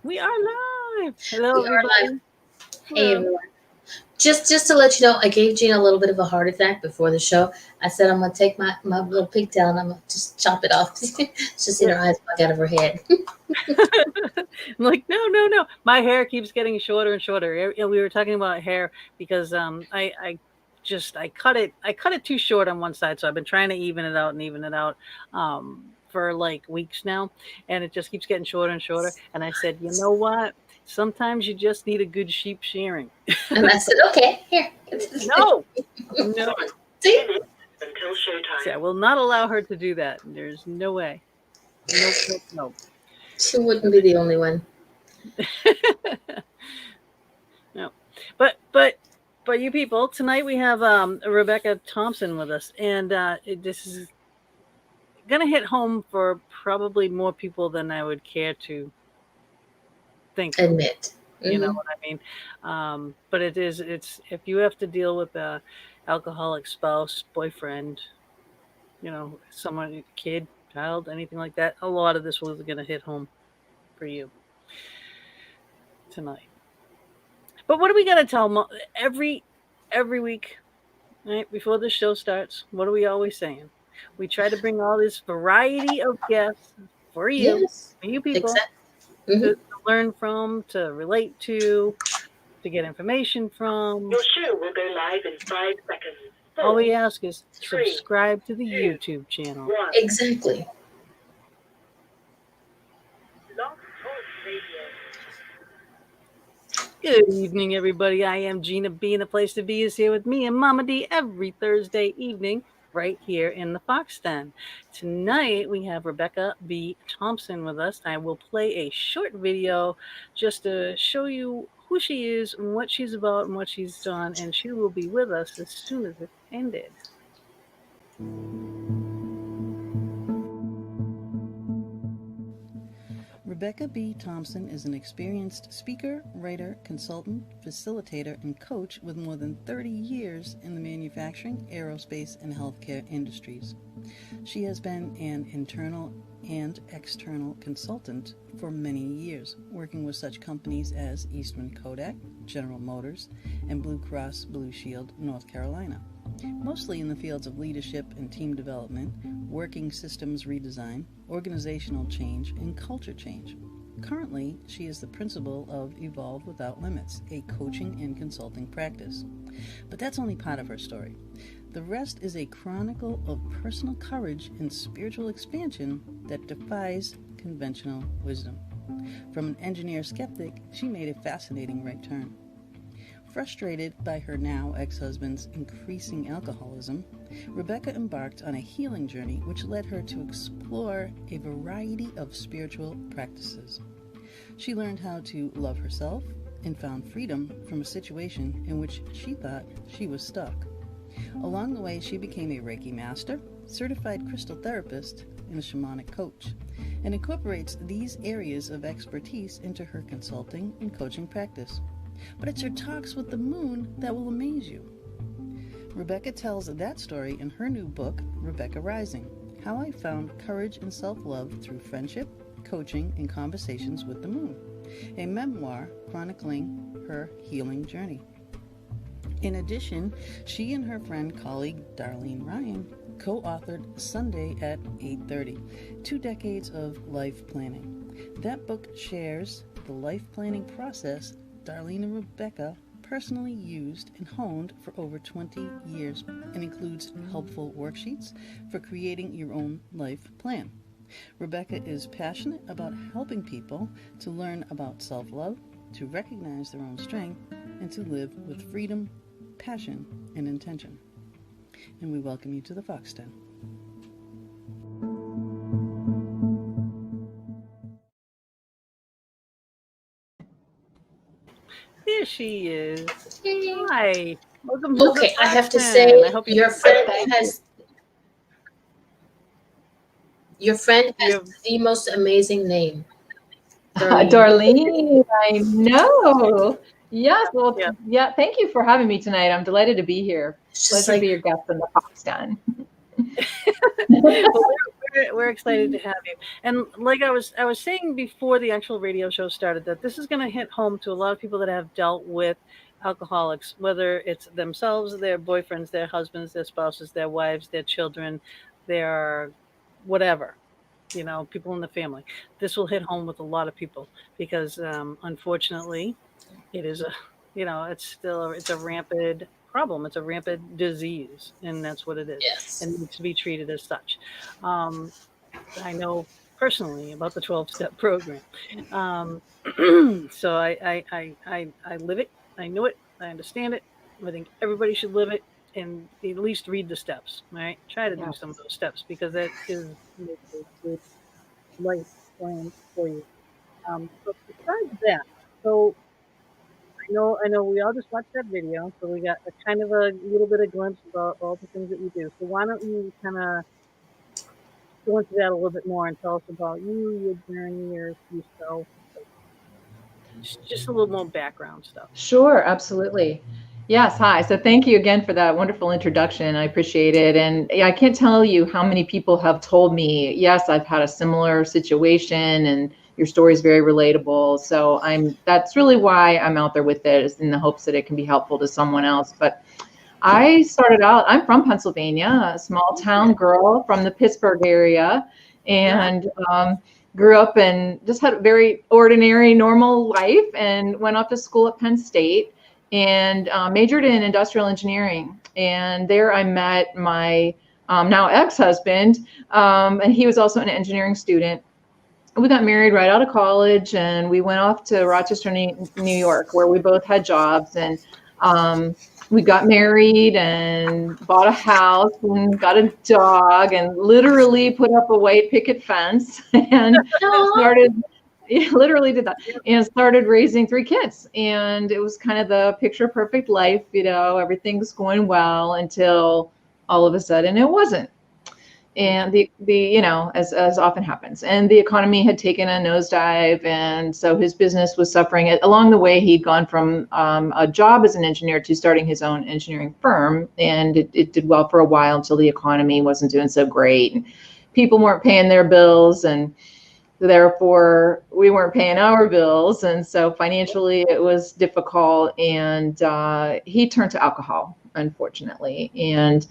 We are live. Hello, We are live. everybody. Hey Hello. everyone. Just to let you know, I gave Gina a little bit of a heart attack before the show. I said I'm gonna take my little pigtail and I'm gonna just chop it off. Just see Yeah. her eyes bug out of her head. I'm like, no, no, no. My hair keeps getting shorter and shorter. We were talking about hair because I cut it too short on one side, so I've been trying to even it out for like weeks now, and it just keeps getting shorter and shorter. And I said, you know what? Sometimes you just need a good sheep shearing. And I said, okay, here. No, no. See? Until showtime. See, I will not allow her to do that. There's no way. Nope, nope, nope. She wouldn't be the only one. No, but you people, tonight we have Rebecca Thompson with us, and this is gonna hit home for probably more people than I would care to think. Admit. You know Mm-hmm. what I mean? But it's if you have to deal with a alcoholic spouse, boyfriend, someone, kid, child, anything like that, a lot of this was gonna hit home for you tonight. But what are we gonna tell every week? Right before the show starts, what are we always saying? We try to bring all this variety of guests Yes. for you people, Exactly. Mm-hmm. to learn from, to relate to get information from. Your show will go live in 5 seconds. All we ask is subscribe to the YouTube channel. Exactly. Good evening, everybody. I am Gina B, and the place to be is here with me and Mama D every Thursday evening, right here in the Fox Den. Tonight, we have Rebecca B. Thompson with us. I will play a short video just to show you who she is and what she's about and what she's done, and she will be with us as soon as it's ended. Rebecca B. Thompson is an experienced speaker, writer, consultant, facilitator, and coach with more than 30 years in the manufacturing, aerospace, and healthcare industries. She has been an internal and external consultant for many years, working with such companies as Eastman Kodak, General Motors, and Blue Cross Blue Shield, North Carolina. Mostly in the fields of leadership and team development, working systems redesign, organizational change, and culture change. Currently, she is the principal of Evolve Without Limits, a coaching and consulting practice. But that's only part of her story. The rest is a chronicle of personal courage and spiritual expansion that defies conventional wisdom. From an engineer skeptic, she made a fascinating right turn. Frustrated by her now ex-husband's increasing alcoholism, Rebecca embarked on a healing journey which led her to explore a variety of spiritual practices. She learned how to love herself and found freedom from a situation in which she thought she was stuck. Along the way, she became a Reiki master, certified crystal therapist, and a shamanic coach, and incorporates these areas of expertise into her consulting and coaching practice. But it's her talks with the moon that will amaze you. Rebecca tells that story in her new book, Rebecca Rising: How I Found Courage and Self-Love Through Friendship, Coaching, and Conversations with the Moon, a memoir chronicling her healing journey. In addition, she and her friend colleague Darlene Ryan co-authored Sunday at 8:30, 2 decades of life planning. That book shares the life planning process Darlene and Rebecca personally used and honed for over 20 years, and includes helpful worksheets for creating your own life plan. Rebecca is passionate about helping people to learn about self-love, to recognize their own strength, and to live with freedom, passion, and intention. And we welcome you to the Fox Den. There she is. Hi. Welcome to Okay, the I have to Fox say, Den. I hope your friend has the most amazing name. Darlene, I know. Yes, well, Yeah. yeah, thank you for having me tonight. I'm delighted to be here. It's just Pleasure like, to be your guest in the Fox Den. Well, we're we're excited to have you. And like I was saying before the actual radio show started, that this is going to hit home to a lot of people that have dealt with alcoholics, whether it's themselves, their boyfriends, their husbands, their spouses, their wives, their children, their whatever, people in the family. This will hit home with a lot of people because unfortunately it is it's a rampant problem. It's a rampant disease, and that's what it is. Yes. And needs to be treated as such. I know personally about the 12-step program. So I live it. I know it. I understand it. I think everybody should live it and at least read the steps, right? Try to do some of those steps because that is a good life plan for you. But besides that, so I know we all just watched that video, so we got a kind of a little bit of glimpse about all the things that you do. So why don't you kind of go into that a little bit more and tell us about you, your journey, yourself, just a little more background stuff. Sure, absolutely. Yes, hi. So thank you again for that wonderful introduction. I appreciate it. And I can't tell you how many people have told me, yes, I've had a similar situation and your story is very relatable. So that's really why I'm out there with it, is in the hopes that it can be helpful to someone else. But I started out, I'm from Pennsylvania, a small town girl from the Pittsburgh area, and grew up and just had a very ordinary, normal life, and went off to school at Penn State and majored in industrial engineering. And there I met my now ex-husband, and he was also an engineering student. We got married right out of college, and we went off to Rochester, New York, where we both had jobs. And we got married and bought a house and got a dog and literally put up a white picket fence and literally did that and started raising 3 kids. And it was kind of the picture perfect life, everything's going well until all of a sudden it wasn't. And the as often happens, and the economy had taken a nosedive, and so his business was suffering. Along the way, he'd gone from a job as an engineer to starting his own engineering firm, and it did well for a while until the economy wasn't doing so great. And people weren't paying their bills, and therefore we weren't paying our bills, and so financially it was difficult. And he turned to alcohol, unfortunately, and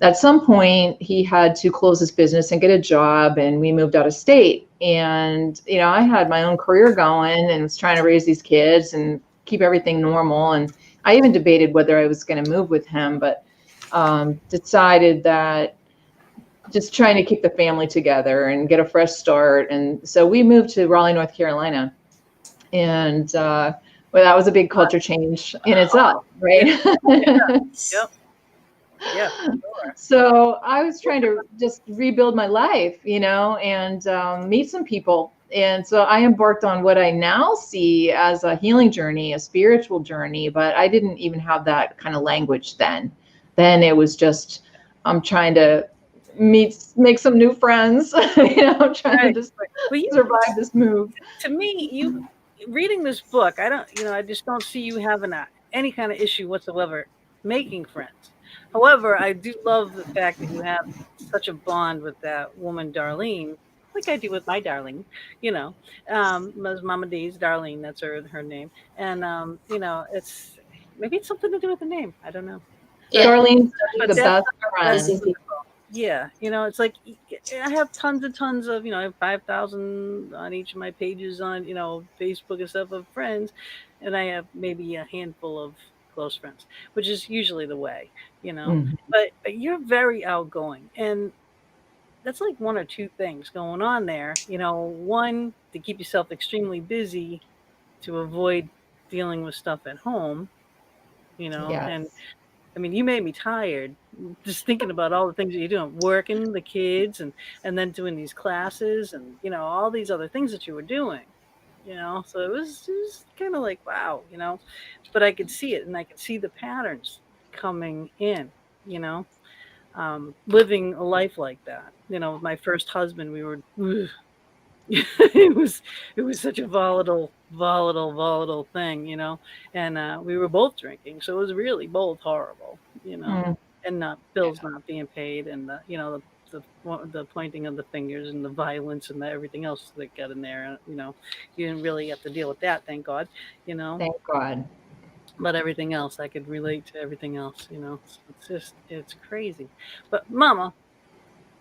at some point he had to close his business and get a job, and we moved out of state. And, I had my own career going and was trying to raise these kids and keep everything normal. And I even debated whether I was going to move with him, but decided that just trying to keep the family together and get a fresh start. And so we moved to Raleigh, North Carolina. And that was a big culture change in itself, right? Yep. Yeah. Sure. So I was trying to just rebuild my life, and meet some people. And so I embarked on what I now see as a healing journey, a spiritual journey, but I didn't even have that kind of language then. Then it was just, I'm trying to make some new friends, trying to just survive this move. To me, you reading this book, I just don't see you having any kind of issue whatsoever making friends. However, I do love the fact that you have such a bond with that woman, Darlene, like I do with my Darlene, as Mama D's Darlene, that's her name. And, maybe it's something to do with the name. I don't know. Yeah. Darlene's the best friend. Yeah. It's like I have tons and tons of, I have 5,000 on each of my pages on, Facebook and stuff of friends. And I have maybe a handful of close friends, which is usually the way, Mm-hmm. but you're very outgoing, and that's like one or two things going on there. One, to keep yourself extremely busy to avoid dealing with stuff at home, Yes. And I mean, you made me tired just thinking about all the things that you're doing, working the kids and then doing these classes and, all these other things that you were doing. So it was kind of like, wow, but I could see it, and I could see the patterns coming in, living a life like that. My first husband, we were, it was such a volatile thing, and we were both drinking. So it was really both horrible, and bills not being paid, and the the pointing of the fingers and the violence and everything else that got in there. You didn't really have to deal with that, thank God. Thank God. But everything else, I could relate to everything else. It's crazy. But Mama,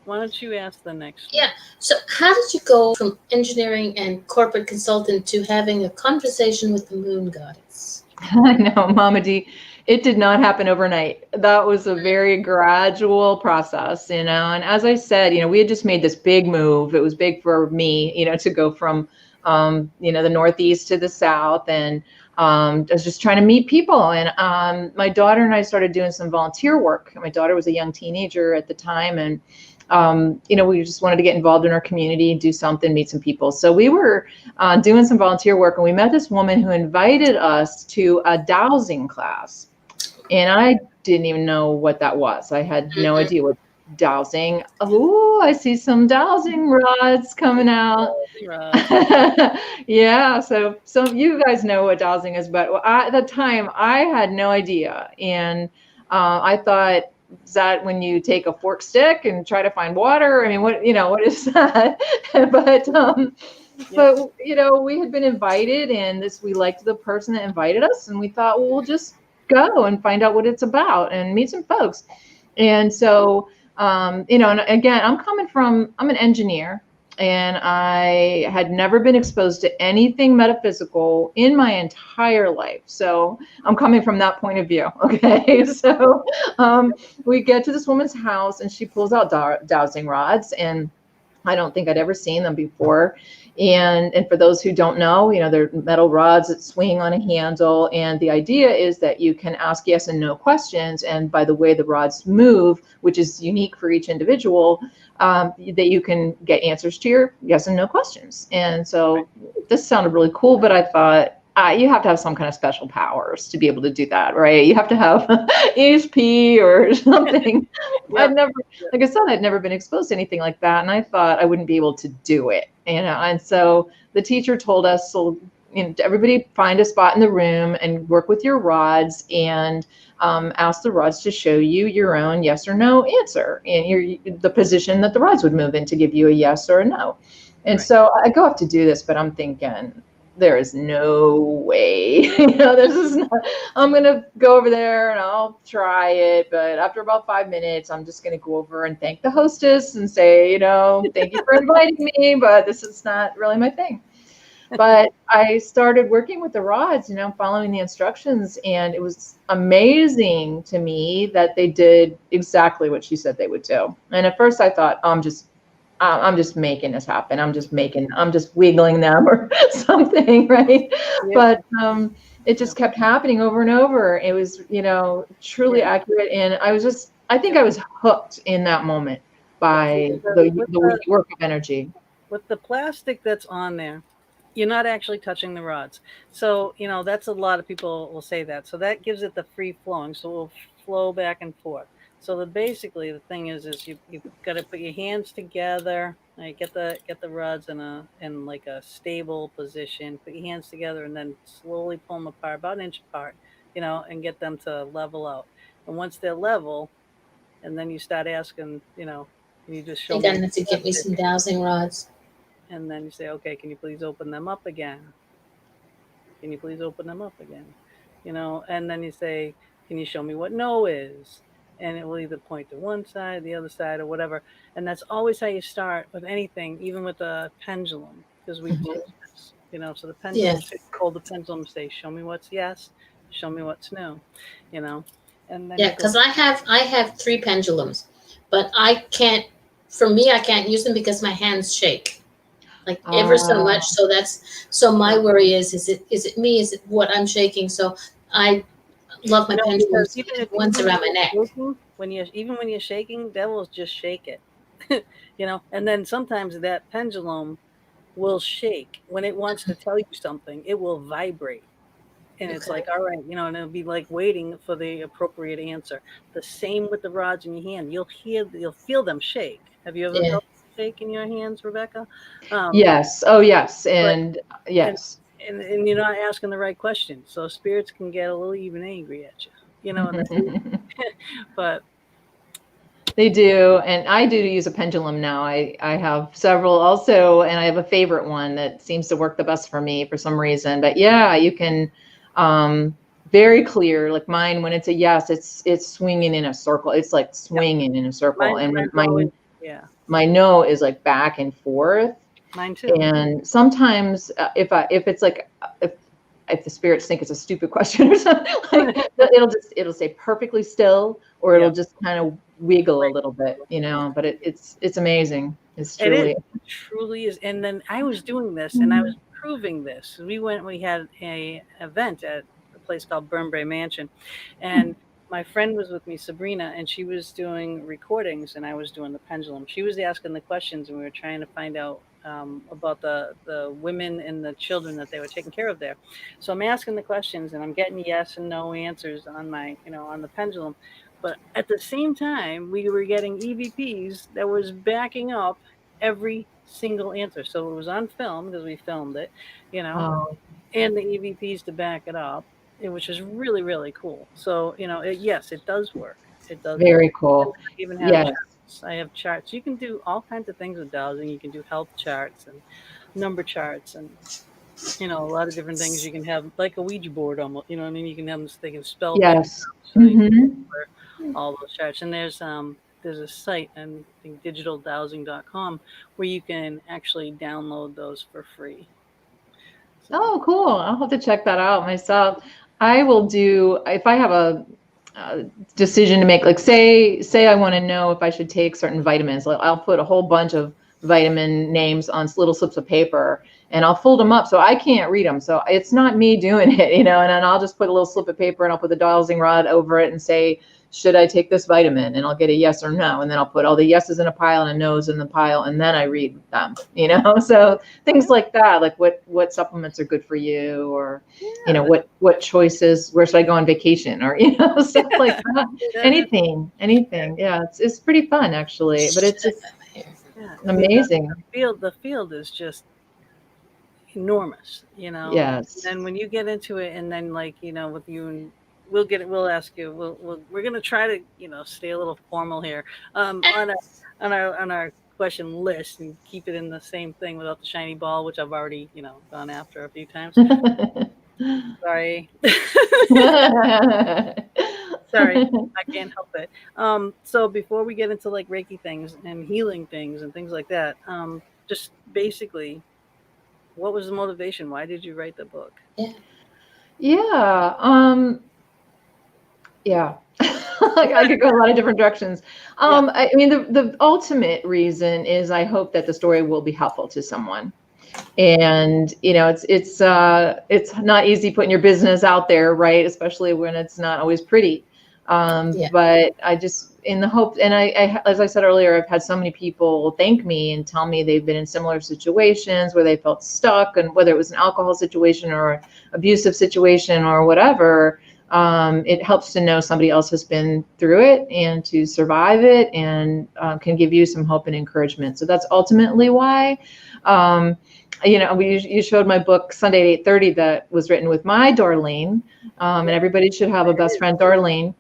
why don't you ask the next one? Yeah. So, how did you go from engineering and corporate consultant to having a conversation with the moon goddess? I know, Mama D, it did not happen overnight. That was a very gradual process, And as I said, we had just made this big move. It was big for me, to go from, the Northeast to the South. And I was just trying to meet people. And my daughter and I started doing some volunteer work. My daughter was a young teenager at the time. And we just wanted to get involved in our community, do something, meet some people. So we were doing some volunteer work, and we met this woman who invited us to a dowsing class. And I didn't even know what that was. I had no idea what dowsing. Oh, I see some dowsing rods coming out. Yeah, so you guys know what dowsing is, but at the time I had no idea. And I thought, is that when you take a fork stick and try to find water? I mean, what is that? But we had been invited, and we liked the person that invited us, and we thought, well, we'll just go and find out what it's about and meet some folks. And so, and again, I'm an engineer, and I had never been exposed to anything metaphysical in my entire life. So I'm coming from that point of view. Okay. So we get to this woman's house, and she pulls out dowsing rods, and I don't think I'd ever seen them before. And for those who don't know, they're metal rods that swing on a handle. And the idea is that you can ask yes and no questions. And by the way the rods move, which is unique for each individual, that you can get answers to your yes and no questions. And so this sounded really cool, but I thought, you have to have some kind of special powers to be able to do that, right? You have to have ESP or something. Yep. Like I said, I'd never been exposed to anything like that, and I thought I wouldn't be able to do it, And so the teacher told us, so everybody find a spot in the room and work with your rods, and ask the rods to show you your own yes or no answer, and the position that the rods would move in to give you a yes or a no. And so I go up to do this, but I'm thinking, there is no way, this is not, I'm going to go over there and I'll try it. But after about 5 minutes, I'm just going to go over and thank the hostess and say, thank you for inviting me, but this is not really my thing. But I started working with the rods, following the instructions, and it was amazing to me that they did exactly what she said they would do. And at first I thought, I'm just making this happen. I'm just wiggling them or something, right? Yeah. But it just kept happening over and over. It was, truly accurate. And I think I was hooked in that moment by the work of energy. With the plastic that's on there, you're not actually touching the rods. So, that's a lot of people will say that. So that gives it the free flowing. So it will flow back and forth. So basically the thing is you've got to put your hands together. Get the rods in like a stable position. Put your hands together and then slowly pull them apart, about an inch apart, and get them to level out. And once they're level, and then you start asking, you just show. I think I need to get me some dowsing rods. And then you say, okay, can you please open them up again? Can you please open them up again? And then you say, can you show me what no is? And it will either point to one side, the other side, or whatever. And that's always how you start with anything, even with a pendulum, because we teach this, so the pendulum, hold the pendulum, say, show me what's yes, show me what's no, and then because I have 3 pendulums, but I can't use them because my hands shake like ever so much. So my worry is it me? Is it what I'm shaking? So I love my pendulums once around my neck. When you're shaking, that will just shake it, and then sometimes that pendulum will shake when it wants to tell you something. It will vibrate, and it's like, all right, and it'll be like waiting for the appropriate answer. The same with the rods in your hand. You'll feel them shake. Have you ever felt shake in your hands, Rebecca? Yes. Oh, yes. And yes. And you're not asking the right question, so spirits can get a little even angry at you, but They do, and I do use a pendulum now. I have several also, and I have a favorite one that seems to work the best for me for some reason. But yeah, you can very clear, like mine. When it's a yes, it's swinging in a circle. It's like swinging in a circle, and when my no is like back and forth. Mine too. And sometimes if it's like if the spirits think it's a stupid question or something, like, it'll say perfectly still, or it'll just kind of wiggle a little bit, but it's amazing. It truly is. And then I was doing this and I was proving this. We had a event at a place called Burnbrae Mansion, and my friend was with me, Sabrina, and she was doing recordings and I was doing the pendulum. She was asking the questions and we were trying to find out about the women and the children that they were taking care of there. So I'm asking the questions and I'm getting yes and no answers on my, on the pendulum. But at the same time, we were getting EVPs that was backing up every single answer. So it was on film because we filmed it, and the EVPs to back it up, which is really, really cool. So, yes, it does work. It does. Very cool. I even have charts. I have charts. You can do all kinds of things with dowsing. You can do health charts and number charts and, a lot of different things. You can have like a Ouija board almost, you know what I mean? You can have them, they can spell all those charts. And there's a site on digitaldowsing.com where you can actually download those for free. So. Oh, cool. I'll have to check that out myself. I will do, if I have a decision to make, like say I want to know if I should take certain vitamins, I'll put a whole bunch of vitamin names on little slips of paper and I'll fold them up so I can't read them. So it's not me doing it, and then I'll just put a little slip of paper and I'll put the dowsing rod over it and say, should I take this vitamin? And I'll get a yes or no. And then I'll put all the yeses in a pile and a no's in the pile. And then I read them, so things like that, like what supplements are good for you, or, what choices, where should I go on vacation, or, stuff like that. Anything. Yeah. It's pretty fun actually, but it's just amazing. The field is just enormous, Yes. And when you get into it and then with you and we'll ask you, we're going to try to, stay a little formal here, on our question list and keep it in the same thing without the shiny ball, which I've already, gone after a few times. Sorry. Sorry. I can't help it. So before we get into like Reiki things and healing things and things like that, just basically, what was the motivation? Why did you write the book? Yeah. I could go a lot of different directions. I mean, the ultimate reason is I hope that the story will be helpful to someone. And, it's not easy putting your business out there, right? Especially when it's not always pretty. But I just, in the hope, and I, as I said earlier, I've had so many people thank me and tell me they've been in similar situations where they felt stuck, and whether it was an alcohol situation or abusive situation or whatever. It helps to know somebody else has been through it and to survive it, and can give you some hope and encouragement. So that's ultimately why, you showed my book Sunday at 8:30 that was written with my Darlene, and everybody should have a best friend, Darlene.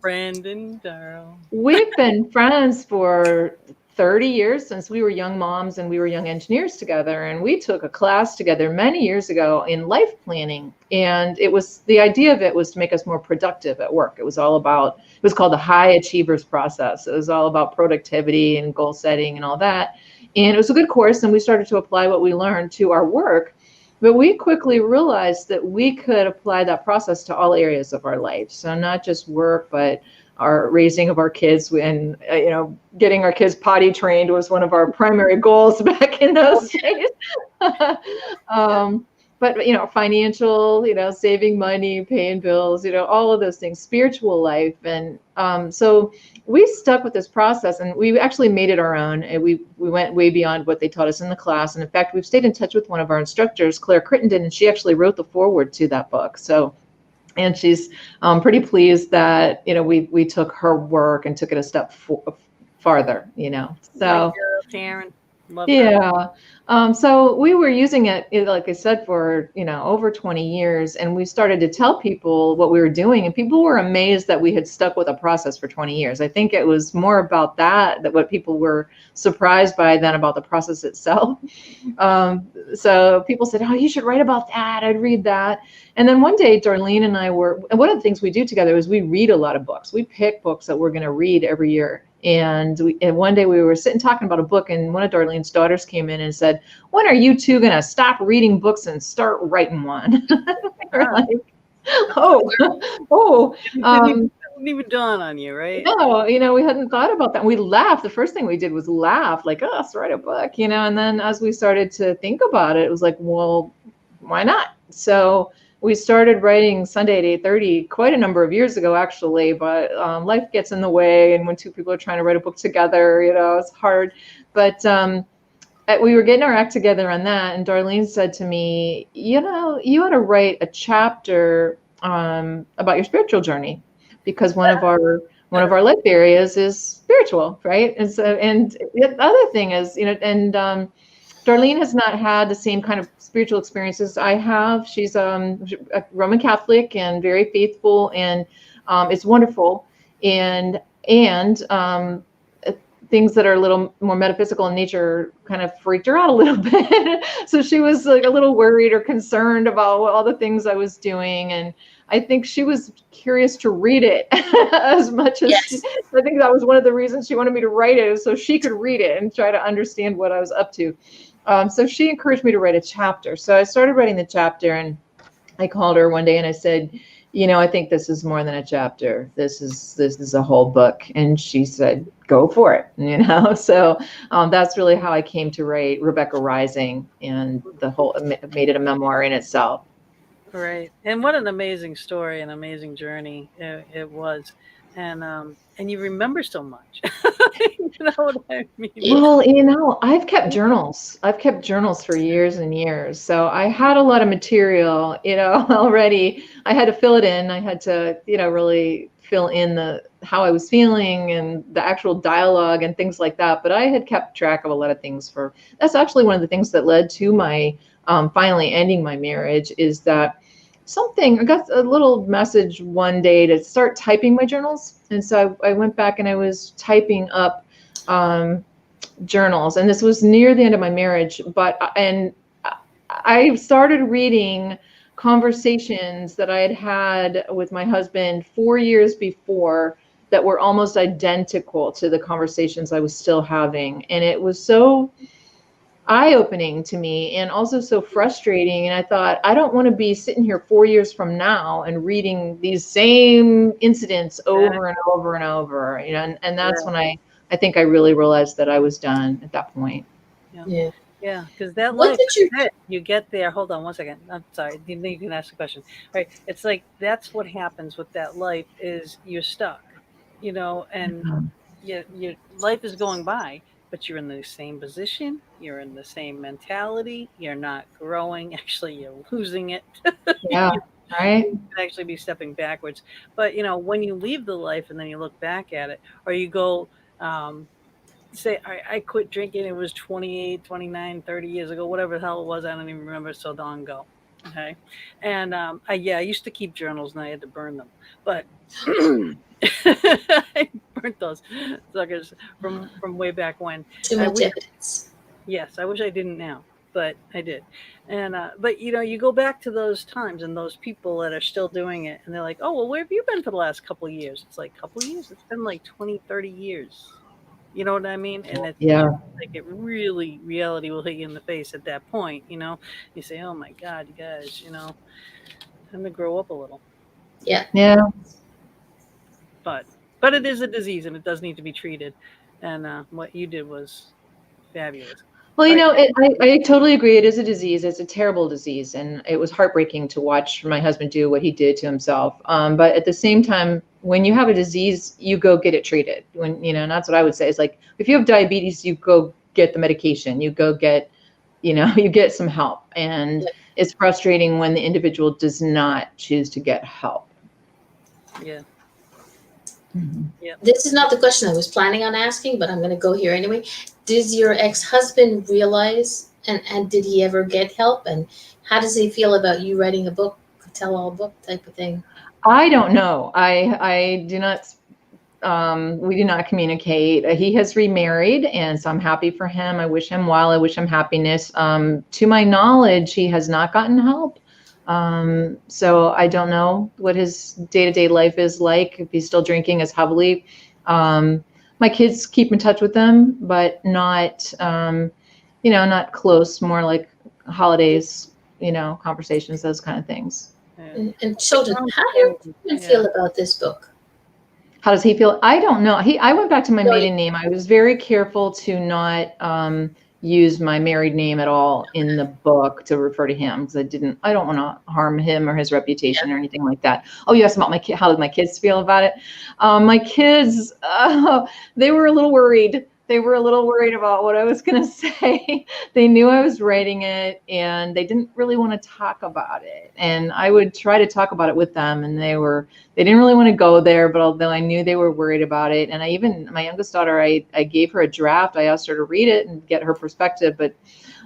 Brandon Darrell. We've been friends for 30 years, since we were young moms and we were young engineers together, and we took a class together many years ago in life planning, and the idea of it was to make us more productive at work. It was called the High Achievers Process. It was all about productivity and goal setting and all that, and it was a good course, and we started to apply what we learned to our work. But we quickly realized that we could apply that process to all areas of our life. So not just work, but our raising of our kids, and getting our kids potty trained was one of our primary goals back in those days. But financial, saving money, paying bills, all of those things, spiritual life, and so we stuck with this process, and we actually made it our own. And we went way beyond what they taught us in the class. And in fact, we've stayed in touch with one of our instructors, Claire Crittenden, and she actually wrote the foreword to that book. So. And she's pretty pleased that, we took her work and took it a step farther, So Karen. Love that. Yeah. So we were using it, like I said, for, over 20 years. And we started to tell people what we were doing. And people were amazed that we had stuck with a process for 20 years. I think it was more about that what people were surprised by than about the process itself. So people said, oh, you should write about that. I'd read that. And then one day, Darlene and one of the things we do together is we read a lot of books. We pick books that we're going to read every year. And one day we were sitting talking about a book, and one of Darlene's daughters came in and said, when are you two going to stop reading books and start writing one? We're like, Didn't even dawn on you, right? No, we hadn't thought about that. We laughed. The first thing we did was laugh, like, oh, let's write a book, and then as we started to think about it, it was like, well, why not? So we started writing Sunday at 8:30 quite a number of years ago, actually, but life gets in the way. And when two people are trying to write a book together, it's hard. But we were getting our act together on that. And Darlene said to me, you ought to write a chapter about your spiritual journey, because one of our life areas is spiritual, right? And so, and the other thing is, Darlene has not had the same kind of spiritual experiences I have. She's a Roman Catholic and very faithful, and it's wonderful. And things that are a little more metaphysical in nature kind of freaked her out a little bit. So she was like a little worried or concerned about all the things I was doing. And I think she was curious to read it as much as I think that was one of the reasons she wanted me to write it, is so she could read it and try to understand what I was up to. So she encouraged me to write a chapter. So I started writing the chapter, and I called her one day and I said, I think this is more than a chapter. This is a whole book. And she said, go for it. So that's really how I came to write Rebecca Rising, and made it a memoir in itself. Right. And what an amazing story, an amazing journey it was. And you remember so much. You know what I mean? Well, I've kept journals. I've kept journals for years and years. So I had a lot of material, already. I had to fill it in. I had to, really fill in how I was feeling and the actual dialogue and things like that. But I had kept track of a lot of things. That's actually one of the things that led to my finally ending my marriage, is that I got a little message one day to start typing my journals. And so I went back and I was typing up journals, and this was near the end of my marriage, and I started reading conversations that I had had with my husband 4 years before that were almost identical to the conversations I was still having. And it was so eye-opening to me, and also so frustrating. And I thought, I don't want to be sitting here 4 years from now and reading these same incidents over and over and over, and that's when I think I really realized that I was done at that point. Yeah, because that life, you get there. Hold on one second. I'm sorry. You can ask the question. Right. It's like, that's what happens with that life, is you're stuck, and your life is going by, but you're in the same position. You're in the same mentality. You're not growing. Actually, you're losing it. Yeah. Right. You could actually be stepping backwards. But, when you leave the life and then you look back at it, or you go, say, I quit drinking, it was 28, 29, 30 years ago, whatever the hell it was. I don't even remember, so long ago. Okay. And I used to keep journals, and I had to burn them. But I burnt those suckers from way back when. Too much evidence. Yes, I wish I didn't now, but I did. And but you go back to those times and those people that are still doing it, and they're like, oh, well, where have you been for the last couple of years? It's like, couple of years? It's been like 20, 30 years. You know what I mean? And it's like, reality will hit you in the face at that point. You say, oh my God, you guys, time to grow up a little. Yeah. But it is a disease, and it does need to be treated. And what you did was fabulous. Well, I totally agree. It is a disease. It's a terrible disease. And it was heartbreaking to watch my husband do what he did to himself. But at the same time, when you have a disease, you go get it treated. And that's what I would say. It's like, if you have diabetes, you go get the medication. You go get, you get some help. And it's frustrating when the individual does not choose to get help. Yeah. Mm-hmm. Yeah. This is not the question I was planning on asking, but I'm going to go here anyway. Did your ex-husband realize, and did he ever get help? And how does he feel about you writing a book, a tell-all book type of thing? I don't know. I do not, we do not communicate. He has remarried, and so I'm happy for him. I wish him well. I wish him happiness. To my knowledge, he has not gotten help. So I don't know what his day-to-day life is like, if he's still drinking as heavily. My kids keep in touch with them, but not, not close, more like holidays, conversations, those kind of things. And children, how do your children feel about this book? How does he feel? I don't know. I went back to my maiden name. I was very careful to not use my married name at all in the book to refer to him, because I don't want to harm him or his reputation or anything like that. Oh, you asked about how did my kids feel about it? My kids, they were a little worried. They were a little worried about what I was going to say. They knew I was writing it, and they didn't really want to talk about it. And I would try to talk about it with them, and they didn't really want to go there. But although I knew they were worried about it, and my youngest daughter, I gave her a draft. I asked her to read it and get her perspective, but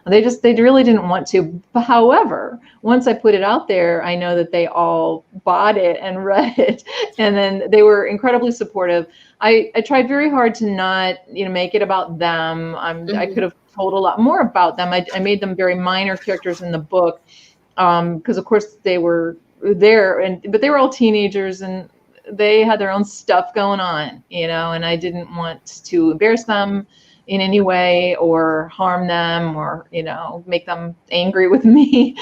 they really didn't want to. But however, once I put it out there, I know that they all bought it and read it, and then they were incredibly supportive. I tried very hard to not, make it about them. I could have told a lot more about them. I made them very minor characters in the book, because of course they were there, but they were all teenagers and they had their own stuff going on, and I didn't want to embarrass them in any way or harm them or, make them angry with me.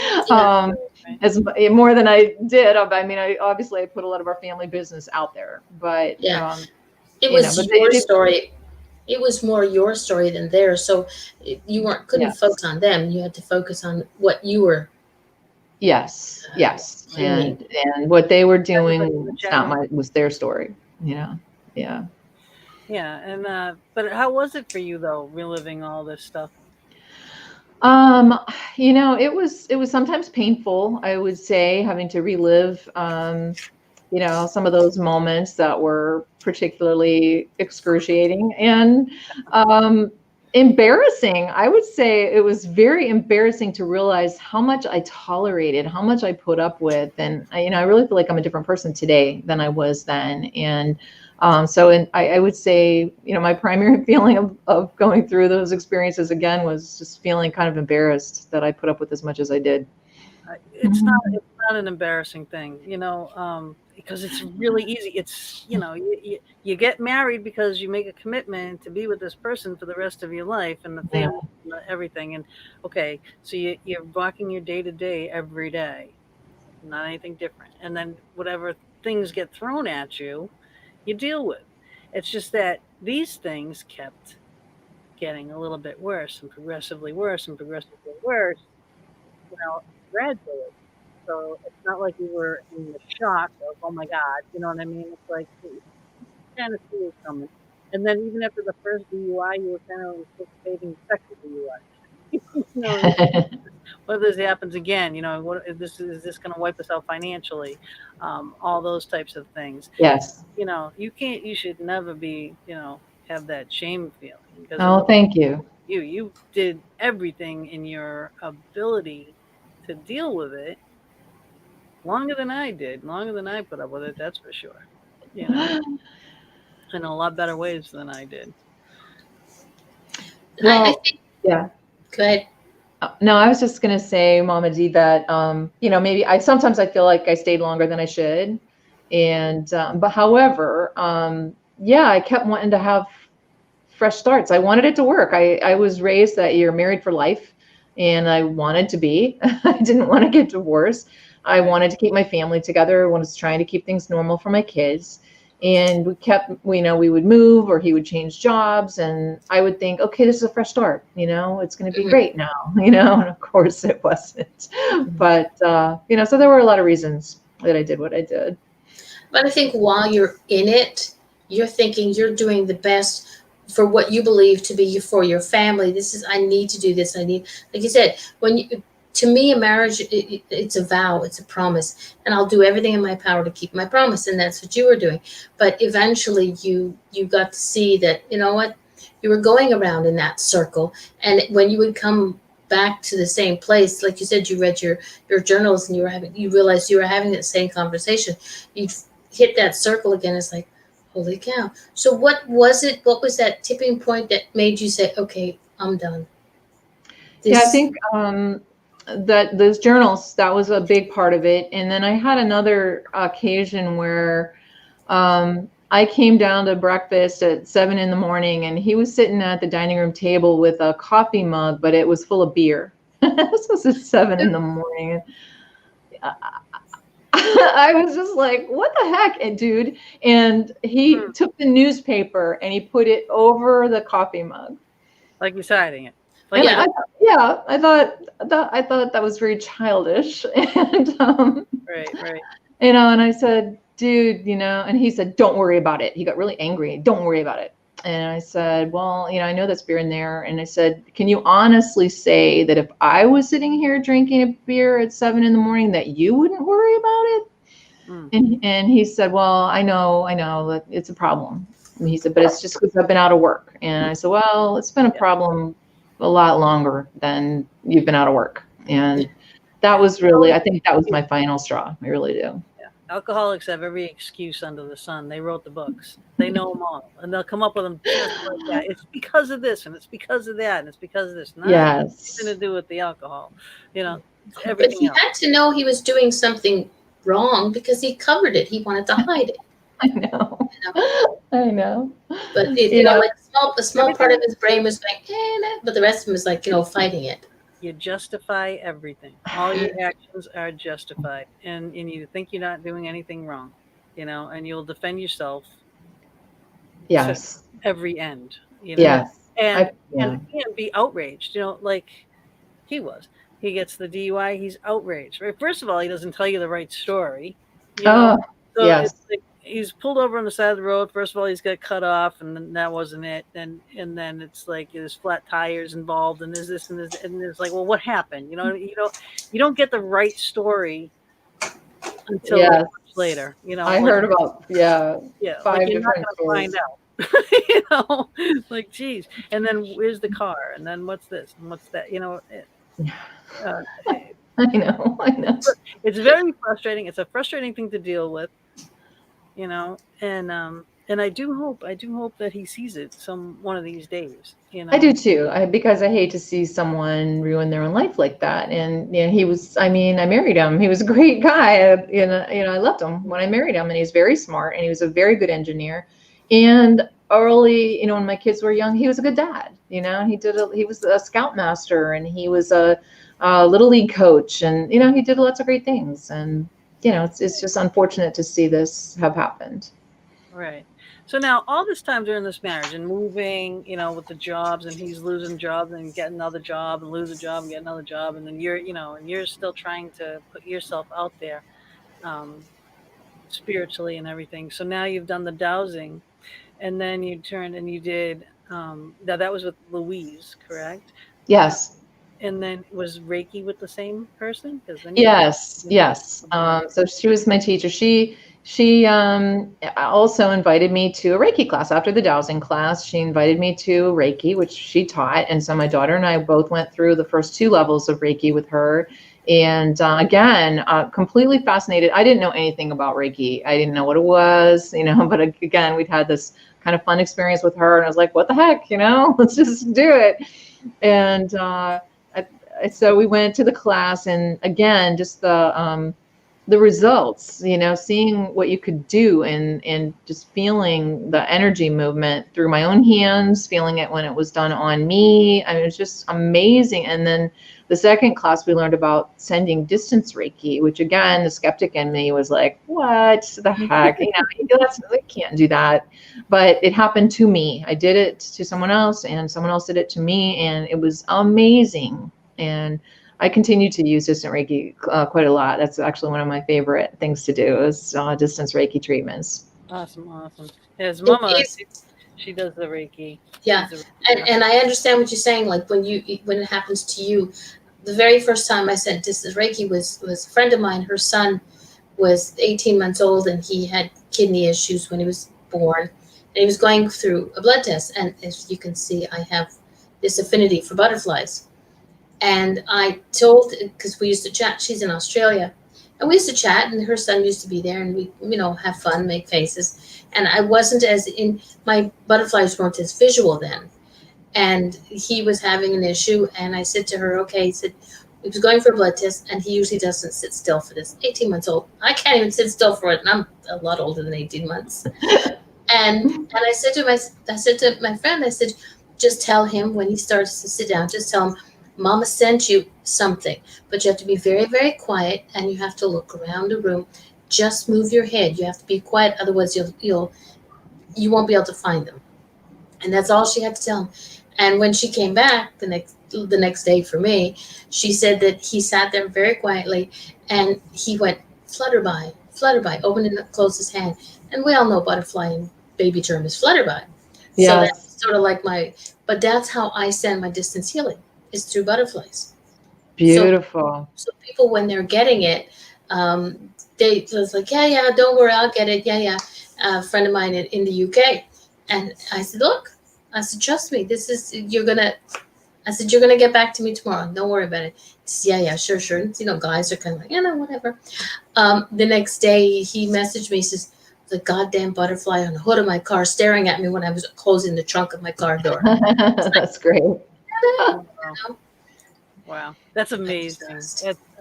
As more than I did. Obviously I put a lot of our family business out there, but it was your story. It was more your story than theirs. So you couldn't focus on them. You had to focus on what you were. Yes. And what they were doing was their story, Yeah. Yeah. And, but how was it for you though, reliving all this stuff? It was sometimes painful, I would say, having to relive, some of those moments that were particularly excruciating and embarrassing. I would say it was very embarrassing to realize how much I tolerated, how much I put up with. And, I really feel like I'm a different person today than I was then. And I would say, my primary feeling of going through those experiences again was just feeling kind of embarrassed that I put up with as much as I did. It's not an embarrassing thing, because it's really easy. It's, you get married because you make a commitment to be with this person for the rest of your life and the family and everything. And okay, so you're walking your day to day every day, not anything different. And then whatever things get thrown at you, you deal with. It's just that these things kept getting a little bit worse and progressively worse and progressively worse, gradually. So it's not like you were in the shock of, oh my God, you know what I mean? It's like you kind of see it coming. And then even after the first DUI, you were kind of anticipating the second DUI. What if this happens again? What is this going to wipe us out financially? All those types of things. Yes. You should never be, have that shame feeling. Because thank you. You did everything in your ability to deal with it longer than I did, longer than I put up with it. That's for sure. In a lot better ways than I did. Well, I think, yeah. Go ahead. No, I was just going to say, Mama D, that, maybe sometimes I feel like I stayed longer than I should. And, but however, I kept wanting to have fresh starts. I wanted it to work. I was raised that you're married for life, and I wanted to be. I didn't want to get divorced. I wanted to keep my family together. I was trying to keep things normal for my kids. And we would move or he would change jobs, and I would think, okay, this is a fresh start. It's going to be great now, and of course it wasn't. But, so there were a lot of reasons that I did what I did. But I think while you're in it, you're thinking you're doing the best for what you believe to be for your family. I need to do this. Like you said, to me, a marriage, it's a vow, it's a promise, and I'll do everything in my power to keep my promise, and that's what you were doing. But eventually you got to see that, you were going around in that circle. And when you would come back to the same place, like you said, you read your journals and you realized you were having that same conversation. You'd hit that circle again. It's like, holy cow. So what was that tipping point that made you say, okay, I'm done? Yeah, I think that those journals, that was a big part of it. And then I had another occasion where I came down to breakfast at 7 a.m. and he was sitting at the dining room table with a coffee mug, but it was full of beer. This was at 7 a.m. I was just like, what the heck, dude? And he took the newspaper and he put it over the coffee mug. Like he's hiding it. Like, I thought that was very childish. And right. And I said, dude, and he said, don't worry about it. He got really angry. Don't worry about it. And I said, well, I know that's beer in there. And I said, can you honestly say that if I was sitting here drinking a beer at 7 a.m. that you wouldn't worry about it? And he said, well, I know that it's a problem. And he said, but it's just because I've been out of work. And I said, well, it's been a problem a lot longer than you've been out of work. And that was really, I think that was my final straw. I really do. Yeah. Alcoholics have every excuse under the sun. They wrote the books. They know them all. And they'll come up with them just like that. It's because of this, and it's because of that, and it's because of this. Nothing to do with the alcohol. Everything but he else. had to know he was doing something wrong because he covered it. He wanted to hide it. I know. I know. But like a small part of his brain was like, but the rest of him was like, fighting it. You justify everything. All your actions are justified, and you think you're not doing anything wrong, and you'll defend yourself. Yes. To every end. Yes. And be outraged. Like he was. He gets the DUI. He's outraged. Right. First of all, he doesn't tell you the right story. So yes. It's like he's pulled over on the side of the road. First of all, he's got cut off, and then that wasn't it. And then it's like there's flat tires involved, and there's this and this, and it's like, well, what happened? You don't get the right story until much later. I heard about 5 like you're not different gonna find out. Like geez. And then where's the car? And then what's this? And what's that? I know. It's very frustrating. It's a frustrating thing to deal with. And I do hope that he sees it one of these days. I do too. Because I hate to see someone ruin their own life like that. And he was. I married him. He was a great guy. I loved him when I married him, and he's very smart, and he was a very good engineer. And early, when my kids were young, he was a good dad. And he was a scoutmaster, and he was a little league coach, and he did lots of great things. And it's just unfortunate to see this have happened. Right. So now all this time during this marriage and moving, with the jobs, and he's losing jobs and getting another job and lose a job and get another job. And then you're still trying to put yourself out there, spiritually and everything. So now you've done the dowsing, and then you turned and you did, that was with Louise, correct? Yes. And then was Reiki with the same person? Yes. So she was my teacher. She also invited me to a Reiki class after the dowsing class. She invited me to Reiki, which she taught. And so my daughter and I both went through the first 2 levels of Reiki with her. And again, completely fascinated. I didn't know anything about Reiki. I didn't know what it was, but again, we'd had this kind of fun experience with her. And I was like, what the heck, let's just do it. And so we went to the class, and again, just the results, seeing what you could do, and just feeling the energy movement through my own hands, feeling it when it was done on me. It was just amazing. And then the second class, we learned about sending distance Reiki, which again, the skeptic in me was like, what the heck? I can't do that. But it happened to me. I did it to someone else, and someone else did it to me, and it was amazing. And I continue to use distant Reiki quite a lot. That's actually one of my favorite things to do is distance Reiki treatments. Awesome. His mama, she does the Reiki. Yeah, and I understand what you're saying. Like when it happens to you, the very first time I sent distance Reiki was a friend of mine. Her son was 18 months old, and he had kidney issues when he was born, And he was going through a blood test. And as you can see, I have this affinity for butterflies. And I told, because we used to chat, she's in Australia, and we used to chat, and her son used to be there, and we, have fun, make faces. And I wasn't my butterflies weren't as visual then. And he was having an issue, and I said to her, okay, he said, he was going for a blood test, and he usually doesn't sit still for this. 18 months old. I can't even sit still for it, and I'm a lot older than 18 months. And I said to my friend, I said, just tell him when he starts to sit down, just tell him, Mama sent you something, but you have to be very, very quiet, and you have to look around the room. Just move your head. You have to be quiet, otherwise you won't be able to find them. And that's all she had to tell him. And when she came back the next day for me, she said that he sat there very quietly, and he went flutterby, opened and closed his hand. And we all know butterfly in baby term is flutterby. Yes. So that's sort of like but that's how I send my distance healing, is through butterflies. Beautiful. So people, when they're getting it, they was like, yeah, don't worry, I'll get it. Yeah. A friend of mine in the UK. And I said, look, trust me, you're going to get back to me tomorrow. Don't worry about it. He said, yeah, sure. Guys are kind of like, whatever. The next day he messaged me, he says, the goddamn butterfly on the hood of my car staring at me when I was closing the trunk of my car door. That's great. Wow, that's amazing.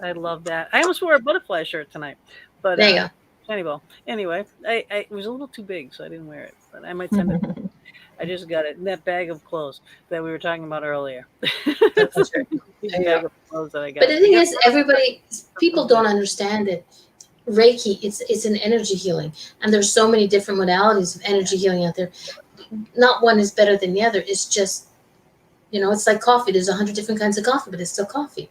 I love that. I almost wore a butterfly shirt tonight, but there you go. Anyway, it was a little too big, so I didn't wear it. But I might send it. I just got it in that bag of clothes that we were talking about earlier. That's true. Bag of clothes that I got. But the thing is, people don't understand it. Reiki, it's an energy healing, and there's so many different modalities of energy healing out there. Not one is better than the other. It's just, it's like coffee. There's 100 different kinds of coffee, but it's still coffee.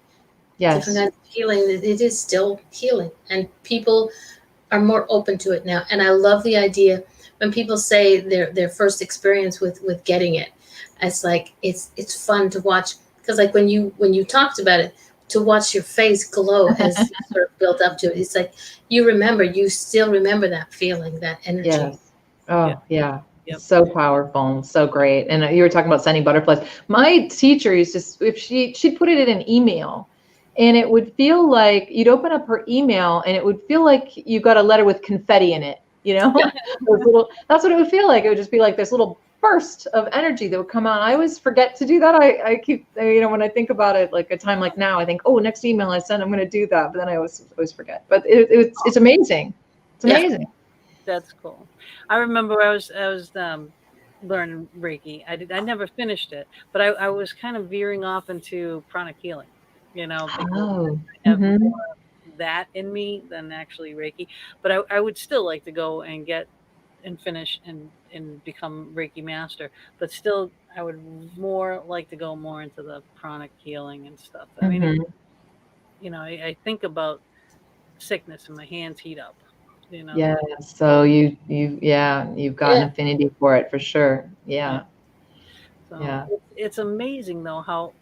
Yes. Different kinds of healing. It is still healing, and people are more open to it now. And I love the idea when people say their first experience with getting it. It's like it's fun to watch, because like when you talked about it, to watch your face glow as you sort of built up to it. It's like you still remember that feeling, that energy. Yes. Oh, yeah. Yep. So powerful and so great. And you were talking about sending butterflies. My teacher used to, if she'd put it in an email, and it would feel like you'd open up her email and it would feel like you got a letter with confetti in it, Yeah. That's what it would feel like. It would just be like this little burst of energy that would come out. I always forget to do that. I keep, when I think about it, like a time like now, I think, oh, next email I send, I'm going to do that. But then I always forget. But it's amazing. It's amazing. Yeah. That's cool. I remember I was learning Reiki. I never finished it, but I was kind of veering off into pranic healing, because I have more of that in me than actually Reiki. But I would still like to go and get and finish and become Reiki master. But still, I would more like to go more into the pranic healing and stuff. I mean, I think about sickness and my hands heat up. Yeah. So you've got an affinity for it for sure. Yeah. So yeah. It's amazing though how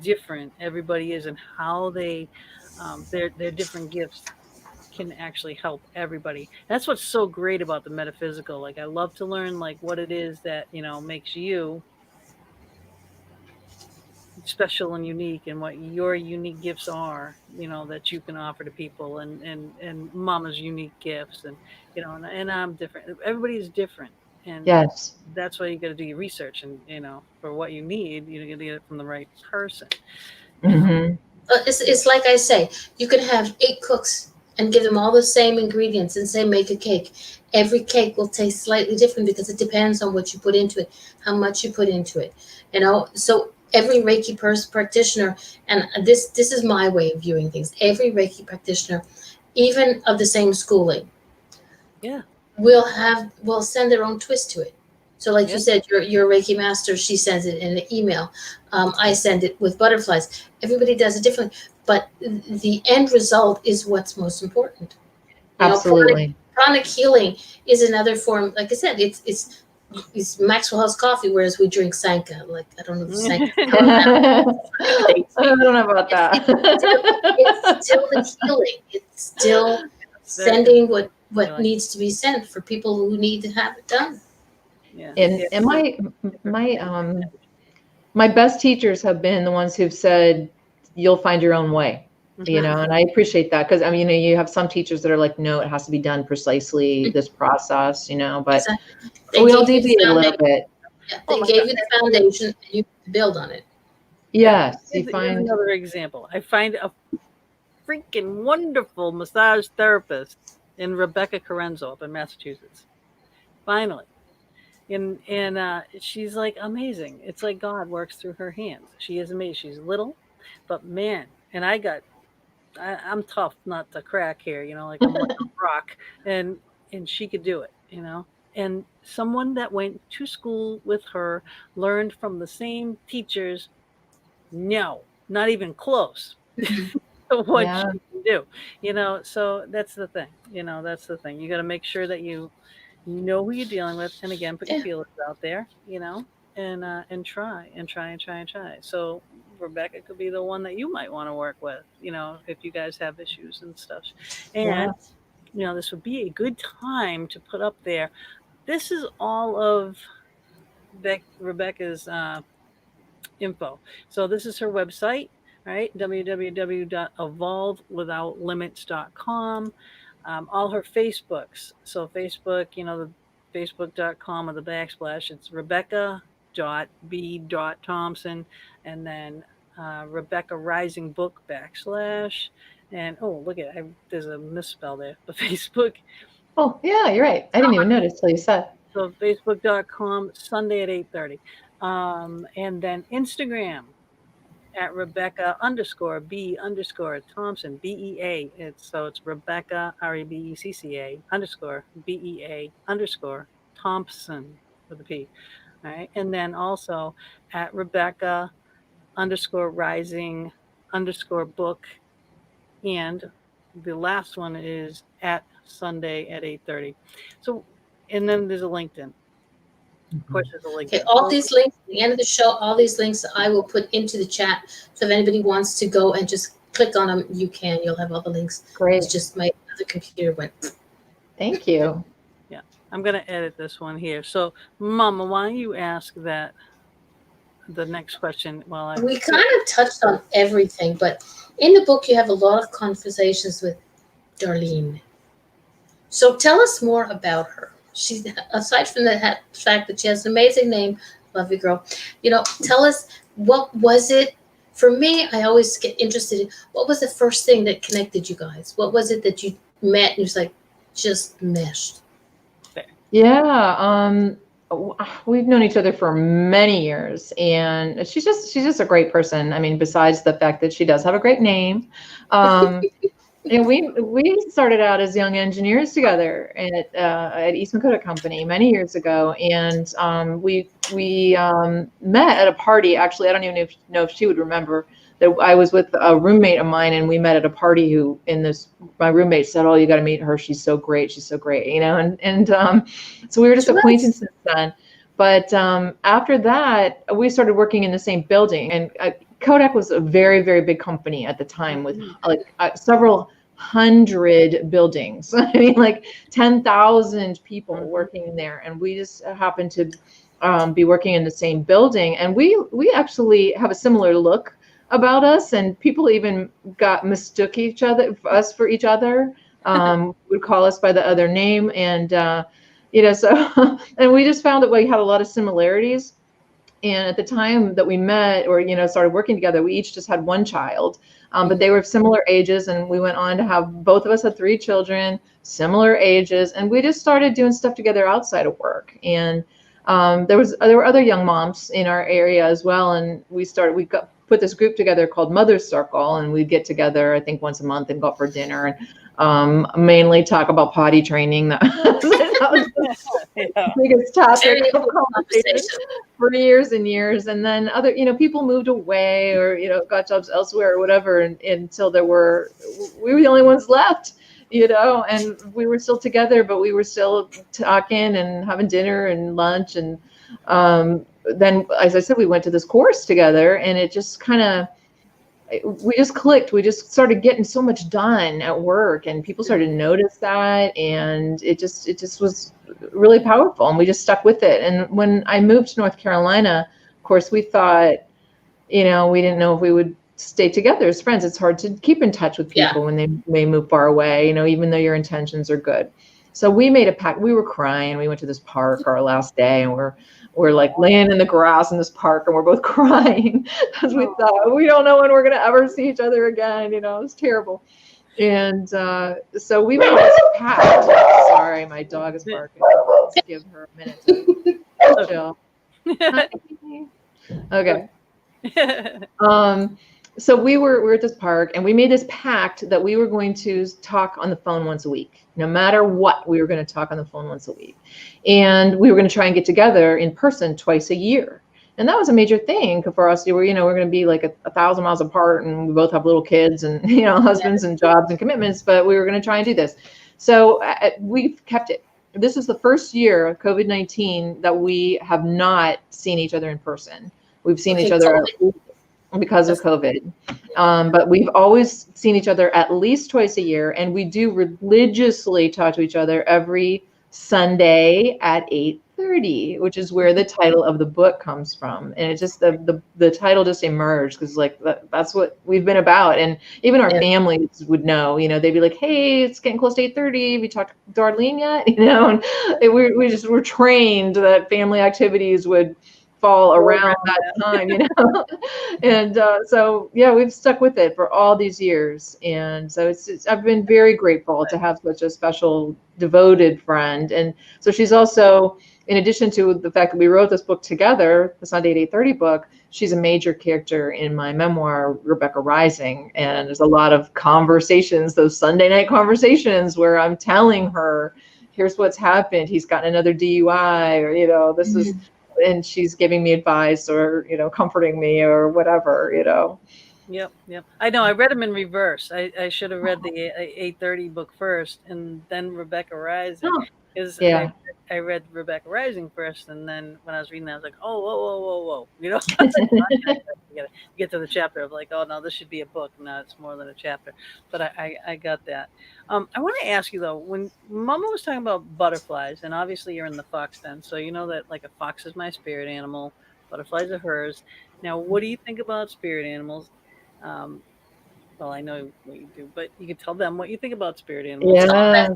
different everybody is, and how they their different gifts can actually help everybody. That's what's so great about the metaphysical. Like I love to learn like what it is that makes you special and unique, and what your unique gifts are, that you can offer to people, and Mama's unique gifts, and and I'm different. Everybody is different, and yes, that's why you got to do your research, and for what you need, you got to get it from the right person. It's like I say, you could have 8 cooks and give them all the same ingredients and say make a cake. Every cake will taste slightly different because it depends on what you put into it, how much you put into it. So every Reiki practitioner, and this is my way of viewing things, every Reiki practitioner, even of the same schooling, will send their own twist to it. So like you said, your Reiki master, she sends it in an email. I send it with butterflies. Everybody does it differently, but the end result is what's most important. Absolutely. Pranic healing is another form. Like I said, it's Maxwell House coffee, whereas we drink Sanka. Like I don't know if Sanka. I don't know about that. It's still the healing. It's still sending what needs to be sent for people who need to have it done. Yeah. And my best teachers have been the ones who've said, you'll find your own way, you know, and I appreciate that. Cause I mean, you have some teachers that are like, no, it has to be done precisely this process, you know, but Exactly. we all deviate a little bit. Yeah, they gave you the foundation and you build on it. Yes. Here's another example. I find a freaking wonderful massage therapist in Rebecca Corenzo up in Massachusetts. Finally. And she's like amazing. It's like God works through her hands. She is amazing. She's little, but man, and I'm tough not to crack here, you know, like I'm like a rock, and she could do it, you know. And someone that went to school with her learned from the same teachers. No, not even close. What she can do, you know. So that's the thing, you know. That's the thing. You got to make sure that you know who you're dealing with, and again, put your feelers out there, you know, and try. So Rebecca could be the one that you might want to work with, you know, if you guys have issues and stuff. And you know, this would be a good time to put up there. This is all of Rebecca's info. So this is her website, right? www.evolvewithoutlimits.com. All her Facebooks. So Facebook, you know, the facebook.com or the backslash, it's Rebecca.b.Thompson, and then Rebecca Rising Book backslash. And oh, look at it. There's a misspell there. The Facebook. Oh, yeah, you're right. I didn't even notice till you said. So facebook.com, Sunday at 8:30. And then Instagram at Rebecca_B_Thompson, BEA. It's Rebecca, REBECCA _BEA_Thompson with a P. All right. And then also at Rebecca_Rising_book. And the last one is at Sunday at 8:30. So, and then there's a LinkedIn. Of course, there's a link. Okay, all these links at the end of the show, all these links I will put into the chat. So if anybody wants to go and just click on them, you can. You'll have all the links. Great. It's just my other computer went. Thank you. Yeah, I'm going to edit this one here. So, Mama, why don't you ask the next question? We kind of touched on everything, but in the book, you have a lot of conversations with Darlene. So tell us more about her. She's, aside from the fact that she has an amazing name, love you, girl. You know, tell us, what was it? For me, I always get interested in what was the first thing that connected you guys? What was it that you met and you was like, just meshed? Yeah, we've known each other for many years, and she's just a great person. I mean, besides the fact that she does have a great name. And we started out as young engineers together at East Dakota Company many years ago, and we met at a party. Actually, I don't even know if she would remember that I was with a roommate of mine, and we met at a party. My roommate said, "Oh, you got to meet her. She's so great. She's so great." You know, and so we were just acquaintances then. But after that, we started working in the same building, and Kodak was a very, very big company at the time with several hundred buildings. I mean, like 10,000 people working there, and we just happened to be working in the same building, and we actually have a similar look about us, and people even mistook us for each other. Would call us by the other name, and so and we just found that we had a lot of similarities. And at the time that we met, or started working together, we each just had one child, but they were similar ages, and we went on to have, both of us had 3 children, similar ages, and we just started doing stuff together outside of work. And there were other young moms in our area as well, and we put this group together called Mother's Circle, and we'd get together, I think, once a month and go out for dinner, and mainly talk about potty training. That was the biggest topic of conversation for years and years. And then other, people moved away or, got jobs elsewhere or whatever, until we were the only ones left, and we were still together, but we were still talking and having dinner and lunch. And then, as I said, we went to this course together, and it just we just clicked. We just started getting so much done at work, and people started to notice that, and it just was really powerful, and we just stuck with it. And when I moved to North Carolina, of course, we thought, we didn't know if we would stay together as friends. It's hard to keep in touch with people when they may move far away, even though your intentions are good. So we made a pact. We were crying. We went to this park our last day, and we're like laying in the grass in this park, and we're both crying because we thought, we don't know when we're going to ever see each other again. It was terrible. And so we made this pact. Sorry, my dog is barking. Let's give her a minute to chill. Okay. So we were at this park, and we made this pact that we were going to talk on the phone once a week. No matter what, we were going to talk on the phone once a week. And we were going to try and get together in person twice a year. And that was a major thing for us. We're going to be like 1,000 miles apart, and we both have little kids and, husbands and jobs and commitments, but we were going to try and do this. So we've kept it. This is the first year of COVID-19 that we have not seen each other in person. We've seen each other because of COVID. But we've always seen each other at least twice a year, and we do religiously talk to each other every Sunday at 8:30, which is where the title of the book comes from. And it just, the title just emerged because that's what we've been about. And even our families would know, they'd be like, hey, it's getting close to 8:30. Have you talked to Darlene yet? And we're trained that family activities would fall around that time, and so we've stuck with it for all these years. And so I've been very grateful to have such a special, devoted friend. And so she's also, in addition to the fact that we wrote this book together, the Sunday at 8:30 book, she's a major character in my memoir, Rebecca Rising. And there's a lot of conversations, those Sunday night conversations, where I'm telling her, here's what's happened. He's gotten another DUI, or, this is, and she's giving me advice or, comforting me or whatever, Yep. I know. I read them in reverse. I should have read the 8:30 book first and then Rebecca Rising. Because I read Rebecca Rising first, and then when I was reading that, I was like, oh, whoa. Get to the chapter of like, oh, no, this should be a book. No, it's more than a chapter. But I got that. I want to ask you, though, when Mama was talking about butterflies, and obviously you're in the fox den, so you know that like a fox is my spirit animal, butterflies are hers. Now, what do you think about spirit animals? Well, I know what you do, but you can tell them what you think about spirit animals. Yeah.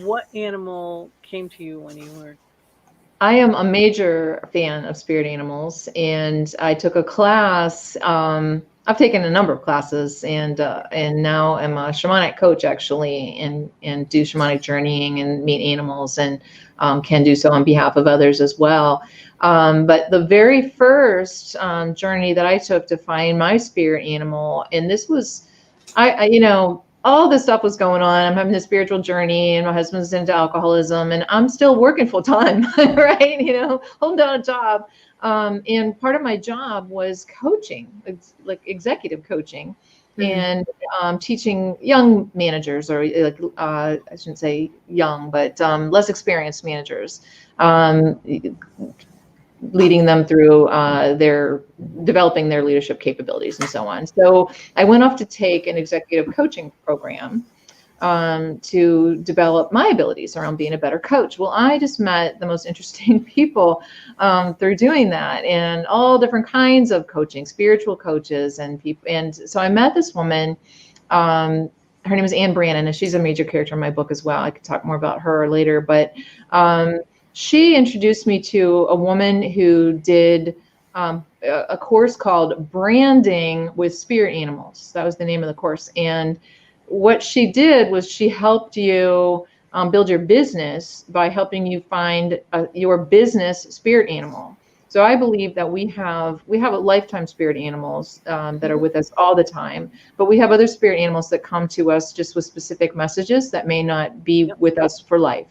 What animal came to you when you were? I am a major fan of spirit animals, and I took a class. I've taken a number of classes, and now I'm a shamanic coach actually, and do shamanic journeying and meet animals, and can do so on behalf of others as well. But the very first journey that I took to find my spirit animal, and this was, all this stuff was going on. I'm having this spiritual journey, and my husband's into alcoholism, and I'm still working full time, right? Holding down a job. And part of my job was coaching, like executive coaching, and teaching young managers, or I shouldn't say young, but less experienced managers, leading them through developing their leadership capabilities and so on. So I went off to take an executive coaching program to develop my abilities around being a better coach. Well, I just met the most interesting people through doing that, and all different kinds of coaching, spiritual coaches and people. And so I met this woman, her name is Anne Brannon, and she's a major character in my book as well. I could talk more about her later, but she introduced me to a woman who did a course called Branding with Spirit Animals. That was the name of the course. And what she did was she helped you build your business by helping you find your business spirit animal. So I believe that we have a lifetime spirit animals that are with us all the time, but we have other spirit animals that come to us just with specific messages that may not be with us for life.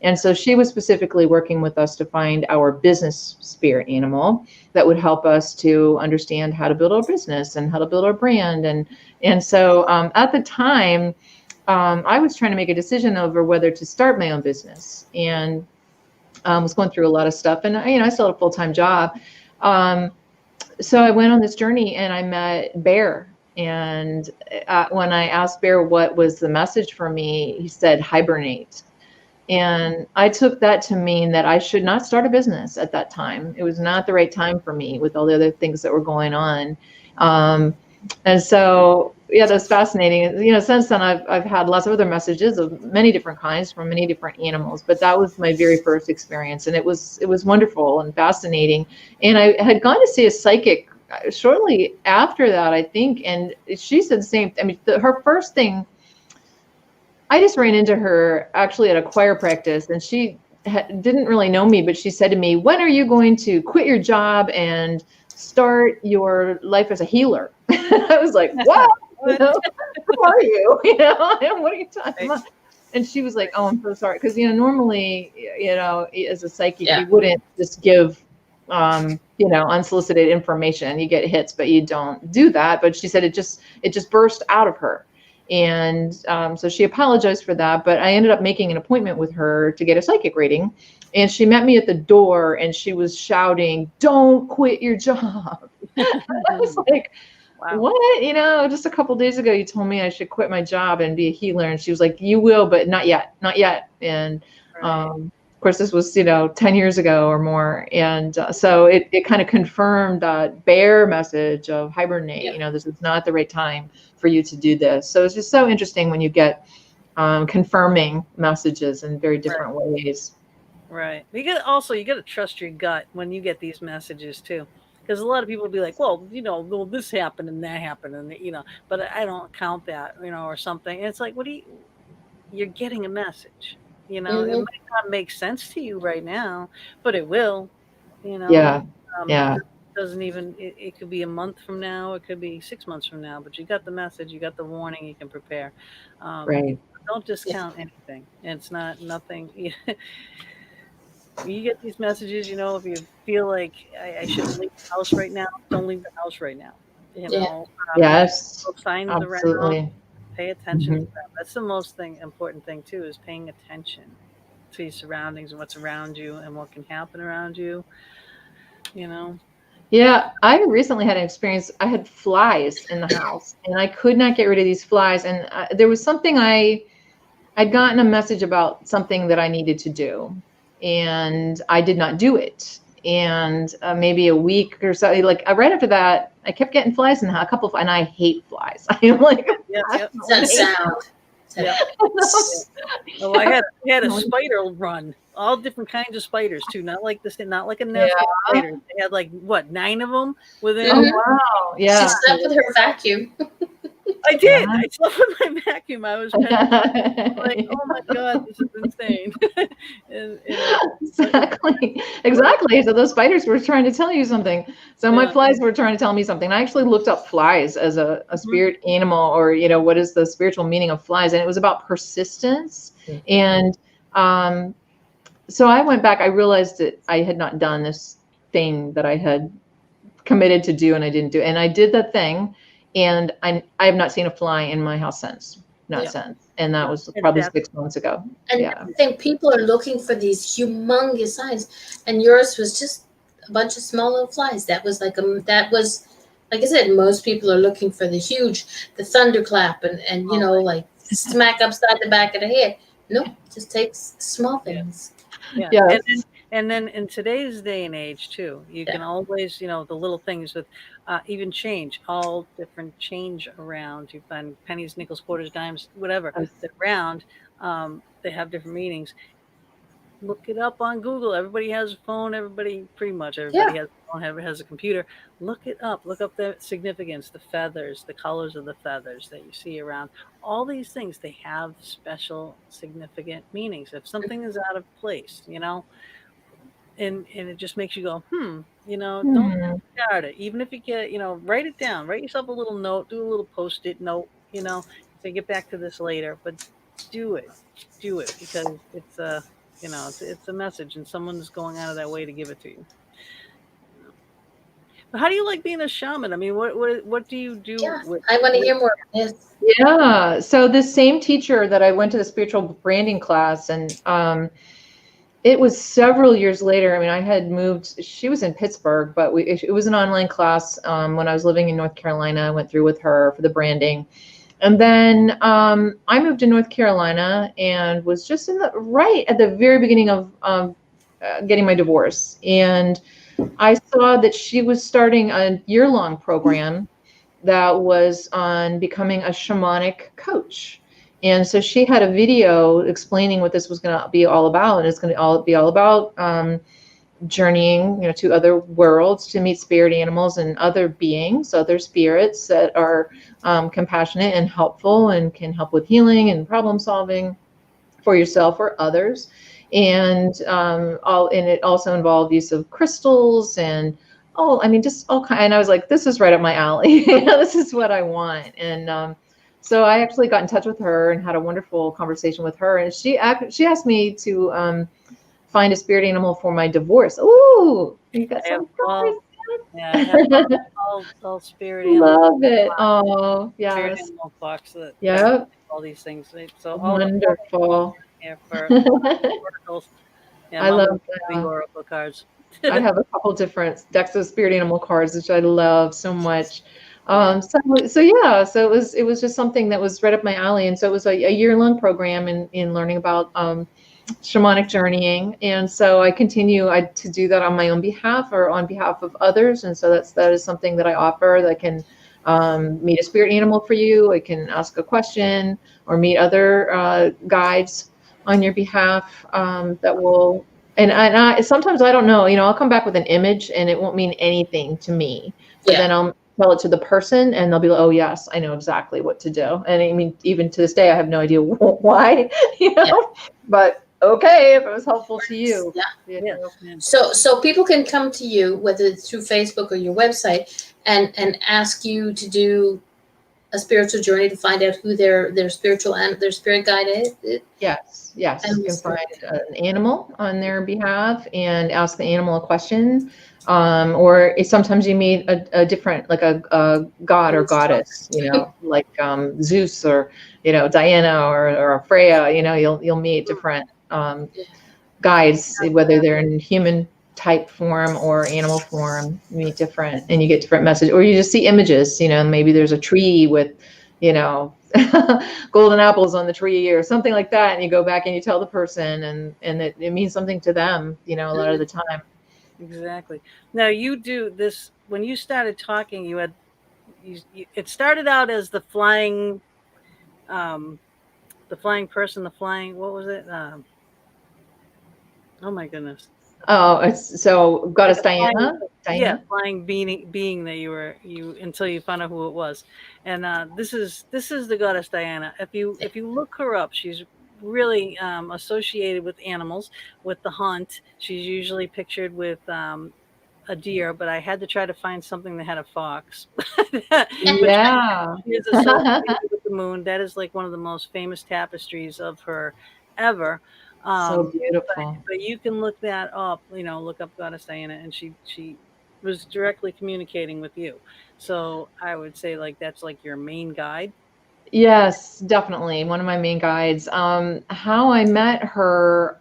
And so she was specifically working with us to find our business spirit animal that would help us to understand how to build our business and how to build our brand. And so at the time, I was trying to make a decision over whether to start my own business, and was going through a lot of stuff. And I still had a full-time job. So I went on this journey, and I met Bear. And when I asked Bear what was the message for me, he said, hibernate. And I took that to mean that I should not start a business at that time. It was not the right time for me with all the other things that were going on. And so, yeah, that's fascinating. You know, since then I've had lots of other messages of many different kinds from many different animals, but that was my very first experience, and it was wonderful and fascinating. And I had gone to see a psychic shortly after that, I think, and she said the same. I mean, her first thing, I just ran into her actually at a choir practice, and she didn't really know me, but she said to me, "When are you going to quit your job and start your life as a healer?" I was like, "What? You know, who are you? You know, and what are you talking about?" And she was like, "Oh, I'm so sorry," because normally, as a psychic, you wouldn't just give, unsolicited information. You get hits, but you don't do that. But she said it just burst out of her. And so she apologized for that, but I ended up making an appointment with her to get a psychic reading. And she met me at the door and she was shouting, "Don't quit your job." I was like, wow. What? Just a couple of days ago, you told me I should quit my job and be a healer. And she was like, "You will, but not yet, not yet." And of course, this was, 10 years ago or more. And so it kind of confirmed that bear message of hibernate, this is not the right time for you to do this. So it's just so interesting when you get confirming messages in very different ways. Right. You got to trust your gut when you get these messages too. Because a lot of people will be like, well, this happened and that happened, and but I don't count that, or something. And it's like, you're getting a message. It might not make sense to you right now, but it will. Yeah. It doesn't even. It could be a month from now. It could be 6 months from now. But you got the message. You got the warning. You can prepare. Right. Don't discount anything. It's nothing. You get these messages. If you feel like I shouldn't leave the house right now, don't leave the house right now. Yes. Signs absolutely. Around. Pay attention to them. That's the most important thing too, is paying attention to your surroundings and what's around you and what can happen around you. Yeah, I recently had an experience. I had flies in the house, and I could not get rid of these flies. And there was something I'd gotten a message about something that I needed to do, and I did not do it. And maybe a week or so, like right after that, I kept getting flies in the house, and I hate flies. I'm like, that sound. Yeah. Oh, I had a spider run. All different kinds of spiders too. Not like a nest of spiders. They had 9 of them within. Oh wow! Yeah. She slept with her vacuum. I did. I slept with my vacuum. I was like, oh my God, this is insane. Exactly. So those spiders were trying to tell you something. So my flies were trying to tell me something. I actually looked up flies as a spirit animal, or what is the spiritual meaning of flies, and it was about persistence. And so I went back. I realized that I had not done this thing that I had committed to do, and I didn't do it. And I did that thing. And I have not seen a fly in my house since, since. And that was probably 6 months ago. And I think people are looking for these humongous signs, and yours was just a bunch of small little flies. That was like I said, most people are looking for the huge, the thunderclap, and like smack upside the back of the head. Nope, just takes small things. Yeah. And then in today's day and age too, you can always, the little things with even change, all different change around. You find pennies, nickels, quarters, dimes, whatever. They're round. They have different meanings. Look it up on Google. Everybody has a phone. Pretty much everybody has a phone, everybody has a computer. Look it up. Look up the significance, the feathers, the colors of the feathers that you see around. All these things, they have special, significant meanings. If something is out of place, and it just makes you go, don't discard it. Even if you get, write it down, write yourself a little note, do a little Post-it note, say get back to this later, but do it because it's it's a message, and someone's going out of that way to give it to you. But how do you like being a shaman? I mean, what do you do? Yeah, I want to hear more of this. Yeah. So the same teacher that I went to the spiritual branding class, and it was several years later. I mean, I had moved. She was in Pittsburgh, but it was an online class when I was living in North Carolina. I went through with her for the branding, And then I moved to North Carolina and was just right at the very beginning of getting my divorce. And I saw that she was starting a year-long program that was on becoming a shamanic coach. And so she had a video explaining what this was going to be all about. And it's going to be all about journeying, to other worlds to meet spirit animals and other beings, other spirits that are compassionate and helpful and can help with healing and problem solving for yourself or others. And it also involved use of crystals and just all kind. And I was like, this is right up my alley. This is what I want. And so I actually got in touch with her and had a wonderful conversation with her. And she asked me to find a spirit animal for my divorce. Ooh, you got some flowers. Yeah, I have all spirit animals. Love it. Oh, Spirit yes. animal box. Yep. All these things. So Wonderful. Yeah, for oracles. Yeah, I love the oracle cards. I have a couple different decks of spirit animal cards, which I love so much. So it was just something that was right up my alley. And so it was a year-long program in learning about shamanic journeying. And so I continue to do that on my own behalf or on behalf of others. And so that is something that I offer, that I can meet a spirit animal for you. I can ask a question or meet other guides on your behalf that will. And I sometimes I don't know, I'll come back with an image and it won't mean anything to me, but then I'll tell it to the person and they'll be like, oh yes, I know exactly what to do. And I mean, even to this day, I have no idea why, but okay, if it was helpful to you. Yeah. So people can come to you, whether it's through Facebook or your website, and ask you to do a spiritual journey to find out who their spiritual and their spirit guide is. Yes. You can find an animal on their behalf and ask the animal a question. Or sometimes you meet a different, like a god or goddess, like Zeus or Diana or Freya. You'll meet different guides, whether they're in human type form or animal form. You meet different, and you get different messages, or you just see images. Maybe there's a tree with, golden apples on the tree or something like that, and you go back and you tell the person, and it means something to them. A lot of the time. Exactly. Now you do this when you started talking. It started out as the flying person, what was it? Oh my goodness. Oh, so Goddess Diana. Yeah, flying being that you until you found out who it was, and this is the Goddess Diana. If you look her up, she's really associated with animals, with the hunt. She's usually pictured with a deer, but I had to try to find something that had a fox. Yeah. She is associated with the moon. That is like one of the most famous tapestries of her ever. So beautiful. But you can look that up, look up Goddess Diana, and she was directly communicating with you. So I would say that's like your main guide. Yes, definitely. One of my main guides. How I met her,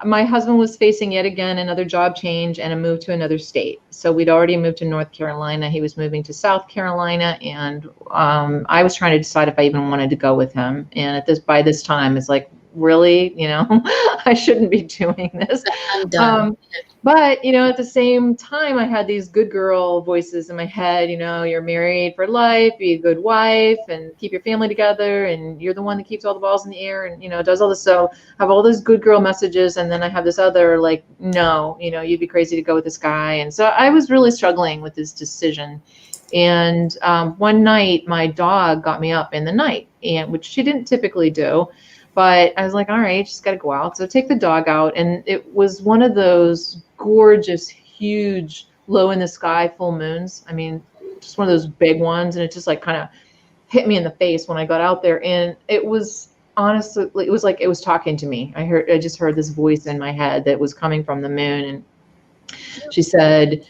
my husband was facing yet again another job change and a move to another state. So we'd already moved to North Carolina. He was moving to South Carolina, and I was trying to decide if I even wanted to go with him. And by this time, it's like, really, I shouldn't be doing this. I'm done. But, at the same time, I had these good girl voices in my head, you're married for life, be a good wife and keep your family together. And you're the one that keeps all the balls in the air and, does all this. So I have all those good girl messages. And then I have this other, like, no, you'd be crazy to go with this guy. And so I was really struggling with this decision. And one night my dog got me up in the night, which she didn't typically do. But I was like, all right, just got to go out. So take the dog out. And it was one of those gorgeous, huge, low in the sky full moons. I mean, just one of those big ones. And it just like kind of hit me in the face when I got out there. And it was honestly, it was like it was talking to me. I just heard this voice in my head that was coming from the moon. And she said,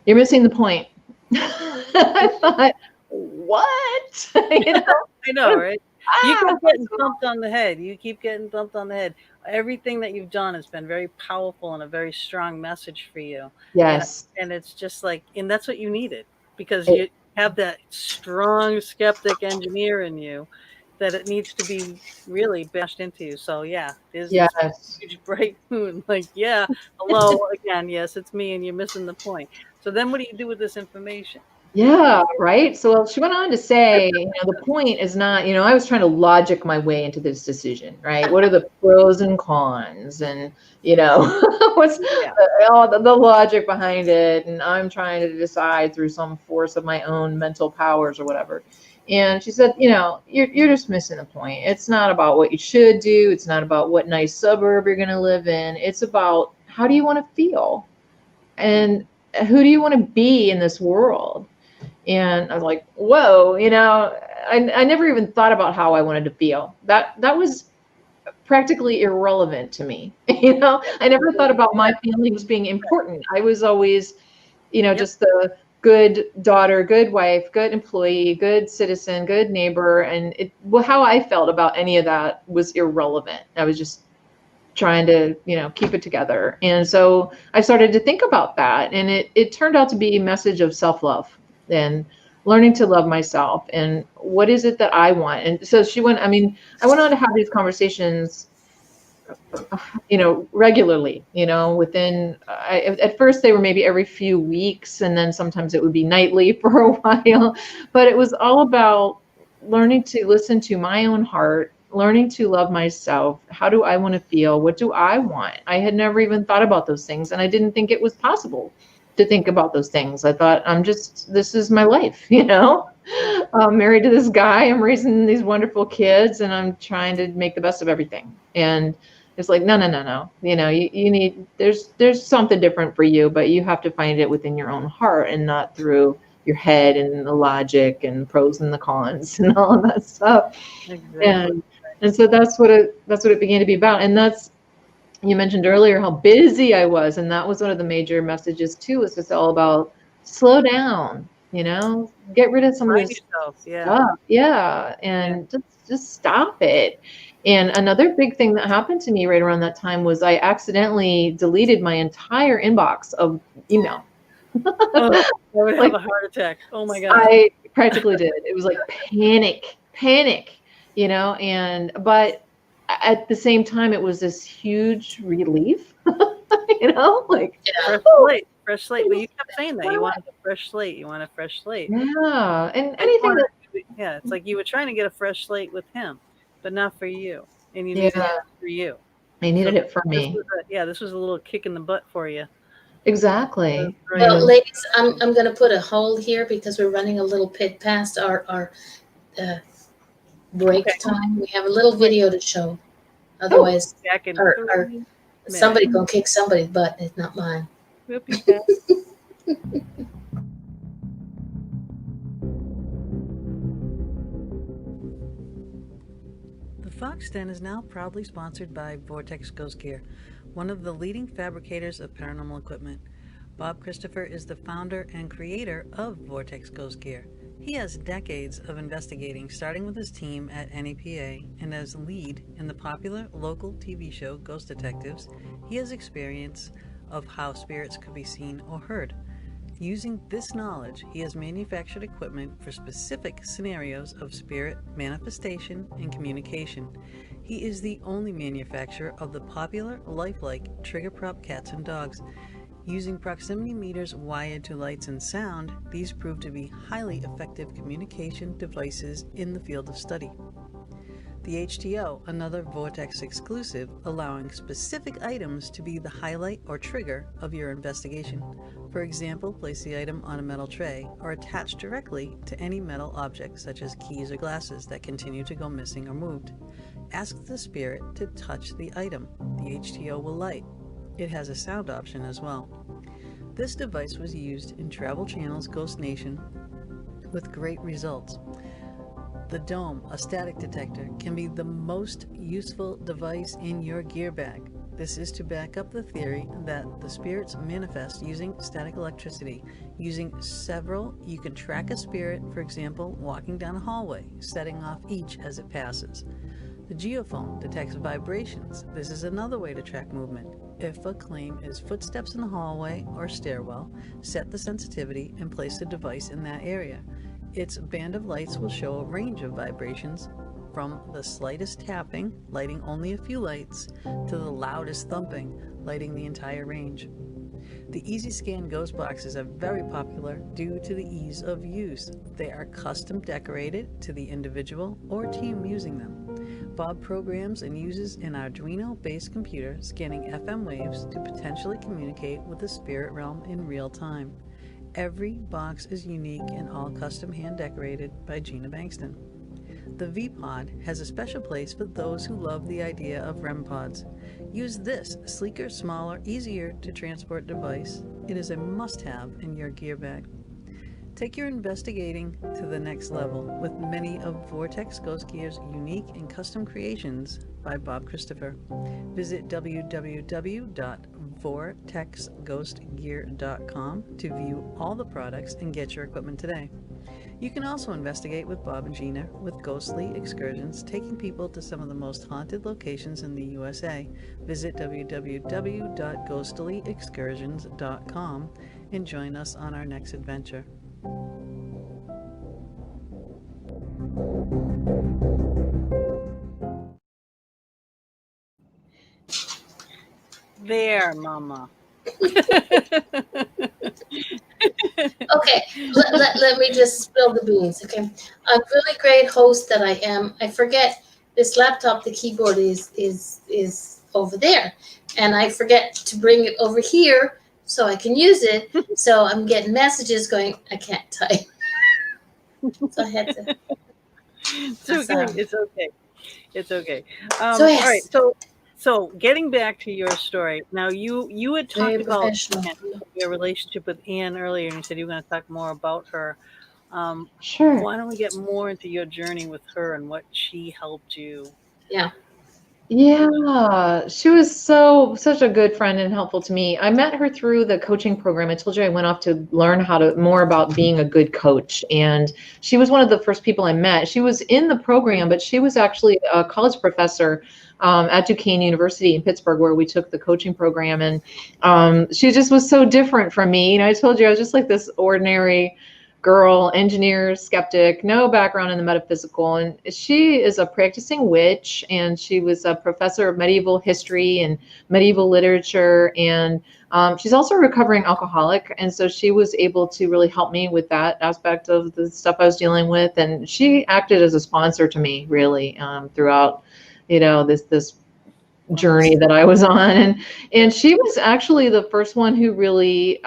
you're missing the point. I thought, what? I know, right? You keep getting thumped on the head. You keep getting thumped on the head. Everything that you've done has been very powerful and a very strong message for you. Yes. And it's just like, and that's what you needed, because have that strong skeptic engineer in you that it needs to be really bashed into you. So yeah, there's this Yes. huge bright moon. Like, yeah, hello again. Yes, it's me, and you're missing the point. So then, what do you do with this information? Yeah, right. So well, she went on to say, the point is not, I was trying to logic my way into this decision, right? What are the pros and cons, and what's Yeah. the logic behind it? And I'm trying to decide through some force of my own mental powers or whatever. And she said, you're just missing the point. It's not about what you should do. It's not about what nice suburb you're going to live in. It's about how do you want to feel, and who do you want to be in this world? And I was like, whoa, I never even thought about how I wanted to feel. That was practically irrelevant to me. I never thought about my feelings being important. I was always, just the good daughter, good wife, good employee, good citizen, good neighbor. And how I felt about any of that was irrelevant. I was just trying to, keep it together. And so I started to think about that. And it turned out to be a message of self-love and learning to love myself, and what is it that I want. And so I went on to have these conversations, regularly, at first they were maybe every few weeks, and then sometimes it would be nightly for a while, but it was all about learning to listen to my own heart, learning to love myself. How do I want to feel? What do I want? I had never even thought about those things, and I didn't think it was possible to think about those things. I thought, this is my life, I'm married to this guy, I'm raising these wonderful kids, and I'm trying to make the best of everything. And it's like, no. You need, there's something different for you, but you have to find it within your own heart and not through your head and the logic and pros and the cons and all of that stuff. Exactly. And so that's what it began to be about. And you mentioned earlier how busy I was, and that was one of the major messages too. Was just all about slow down, get rid of some of this stuff, and just stop it. And another big thing that happened to me right around that time was I accidentally deleted my entire inbox of email. I would have a heart attack. Oh my God. I practically did. It was like panic, but at the same time, it was this huge relief, fresh slate. But you kept saying that you wanted a fresh slate. You want a fresh slate. Yeah, and anything it's like you were trying to get a fresh slate with him, but not for you, and you needed it for you. I needed it for me. This was a little kick in the butt for you. Exactly. Well, ladies, I'm going to put a hold here because we're running a little bit past our break time. We have a little video to show. Otherwise, somebody gonna kick somebody's butt. It's not mine. We'll be back. The Fox Den is now proudly sponsored by Vortex Ghost Gear, one of the leading fabricators of paranormal equipment. Bob Christopher is the founder and creator of Vortex Ghost Gear. He has decades of investigating, starting with his team at NEPA, and as lead in the popular local TV show Ghost Detectives, he has experience of how spirits could be seen or heard. Using this knowledge, he has manufactured equipment for specific scenarios of spirit manifestation and communication. He is the only manufacturer of the popular lifelike trigger prop cats and dogs. Using proximity meters wired to lights and sound, these prove to be highly effective communication devices in the field of study. The HTO, another Vortex exclusive, allowing specific items to be the highlight or trigger of your investigation. For example, place the item on a metal tray or attach directly to any metal object such as keys or glasses that continue to go missing or moved. Ask the spirit to touch the item. The HTO will light. It has a sound option as well. This device was used in Travel Channel's Ghost Nation with great results. The Dome, a static detector, can be the most useful device in your gear bag. This is to back up the theory that the spirits manifest using static electricity. Using several, you can track a spirit, for example, walking down a hallway, setting off each as it passes. The geophone detects vibrations. This is another way to track movement. If a claim is footsteps in the hallway or stairwell, set the sensitivity and place the device in that area. Its band of lights will show a range of vibrations from the slightest tapping, lighting only a few lights, to the loudest thumping, lighting the entire range. The Easy Scan Ghost boxes are very popular due to the ease of use. They are custom decorated to the individual or team using them. Bob programs and uses an Arduino-based computer scanning FM waves to potentially communicate with the spirit realm in real time. Every box is unique and all custom hand decorated by Gina Bankston. The V-Pod has a special place for those who love the idea of REM pods. Use this sleeker, smaller, easier to transport device. It is a must-have in your gear bag. Take your investigating to the next level with many of Vortex Ghost Gear's unique and custom creations by Bob Christopher. Visit www.vortexghostgear.com to view all the products and get your equipment today. You can also investigate with Bob and Gina with ghostly excursions, taking people to some of the most haunted locations in the USA. Visit www.ghostlyexcursions.com and join us on our next adventure. There, Mama. Okay, let me just spill the beans. Okay, a really great host that I am. I forget this laptop. The keyboard is over there, and I forget to bring it over here so I can use it. So I'm getting messages going, I can't type. So I had to. It's okay. It's okay. It's okay. So yes. All right. So getting back to your story. Now you had talked Very about professional. your relationship with Anne earlier, and you said you were going to talk more about her. Sure. Why don't we get more into your journey with her and what she helped you? Yeah. Yeah, she was such a good friend and helpful to me. I met her through the coaching program. I told you I went off to learn more about being a good coach, and she was one of the first people I met. She was in the program, but she was actually a college professor at Duquesne University in Pittsburgh, where we took the coaching program, and she just was so different from me. You know, I told you I was just like this ordinary girl, engineer, skeptic, no background in the metaphysical. And she is a practicing witch, and she was a professor of medieval history and medieval literature. And she's also a recovering alcoholic. And so she was able to really help me with that aspect of the stuff I was dealing with. And she acted as a sponsor to me, really, throughout, you know, this journey that I was on. And she was actually the first one who really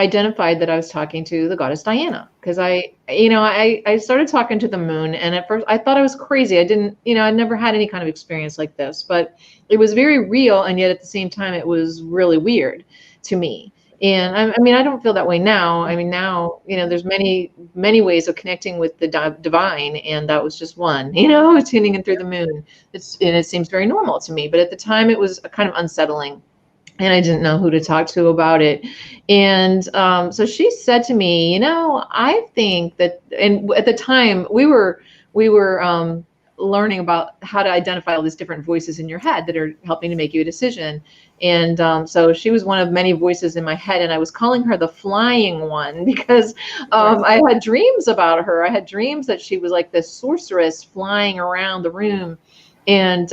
identified that I was talking to the goddess Diana, because I started talking to the moon, and at first I thought I was crazy. I didn't, I'd never had any kind of experience like this, but it was very real, and yet at the same time it was really weird to me. And I don't feel that way now. I mean, now, there's many ways of connecting with the divine, and that was just one, tuning in through the moon. And it seems very normal to me, but at the time it was kind of unsettling. And I didn't know who to talk to about it. And so she said to me, I think that, and at the time we were learning about how to identify all these different voices in your head that are helping to make you a decision. And so she was one of many voices in my head, and I was calling her the flying one because I had dreams about her. I had dreams that she was like this sorceress flying around the room. And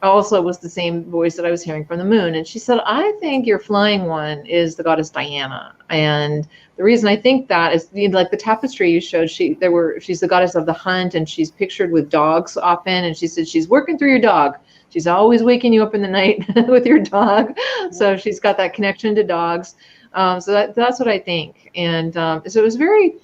also was the same voice that I was hearing from the moon. And she said, I think your flying one is the goddess Diana. And the reason I think that is, like the tapestry you showed, she's the goddess of the hunt, and she's pictured with dogs often. And she said, she's working through your dog. She's always waking you up in the night with your dog. So she's got that connection to dogs. So that's what I think. And so it was very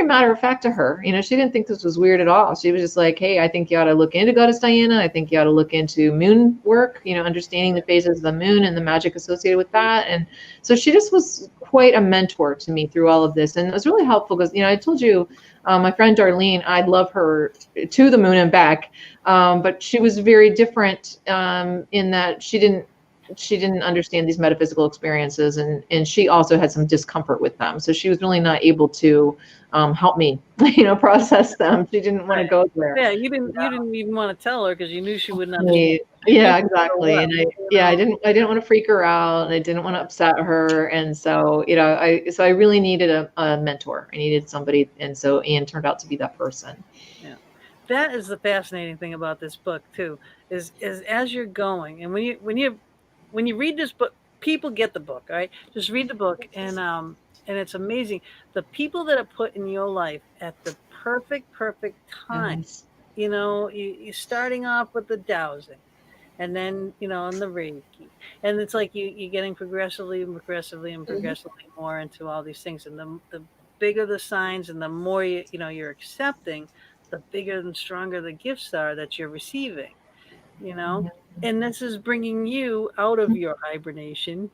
matter of fact to her. She didn't think this was weird at all. She was just like, hey, I think you ought to look into goddess Diana. I think you ought to look into moon work, understanding the phases of the moon and the magic associated with that. And so she just was quite a mentor to me through all of this. And it was really helpful because, I told you, my friend Darlene, I love her to the moon and back. But she was very different in that she didn't she didn't understand these metaphysical experiences, and she also had some discomfort with them. So she was really not able to help me, process them. She didn't want to go there. Yeah, you didn't even want to tell her because you knew she wouldn't Right. understand. Yeah, exactly. And I didn't want to freak her out, and I didn't want to upset her. And so, I really needed a mentor. I needed somebody. And so Anne turned out to be that person. Yeah. That is the fascinating thing about this book too, is as you're going, and when you read this book, people get the book, right? Just read the book, and it's amazing. The people that are put in your life at the perfect time. Yes. You're starting off with the dowsing, and then and the Reiki, and it's like you're getting progressively more into all these things, and the bigger the signs, and the more you're accepting, the bigger and stronger the gifts are that you're receiving. And this is bringing you out of your hibernation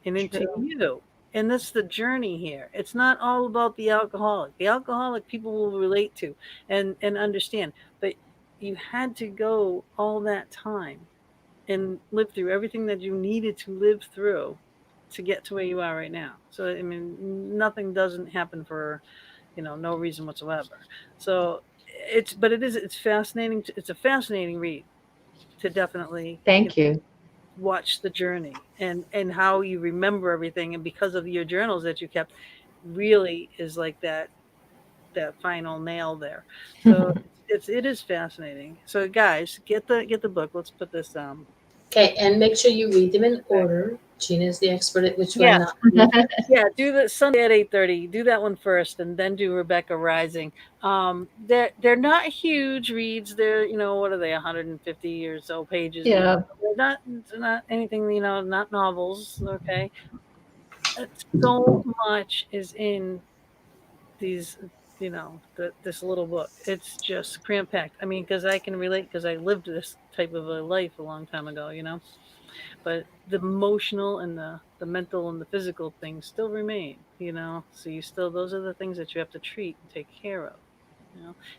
and into True. you. And that's the journey here. It's not all about the alcoholic. The alcoholic people will relate to and understand. But you had to go all that time and live through everything that you needed to live through to get to where you are right now. So, I mean, nothing doesn't happen for, no reason whatsoever. So it's fascinating. It's a fascinating read to definitely Thank you. watch the journey and how you remember everything, and because of your journals that you kept, really is like that final nail there. So it is fascinating. So guys, get the book. Let's put this Okay, and make sure you read them in order. Gina's the expert at which one Yeah. not to read. Yeah, do the Sunday at 8:30. Do that one first, and then do Rebecca Rising. They're not huge reads. They're what are they, 150 years old pages? Yeah. They're not anything. Not novels. Okay, so much is in these. This little book. It's just cram packed. I mean, because I can relate, because I lived this type of a life a long time ago. But the emotional and the mental and the physical things still remain, so those are the things that you have to treat and take care of.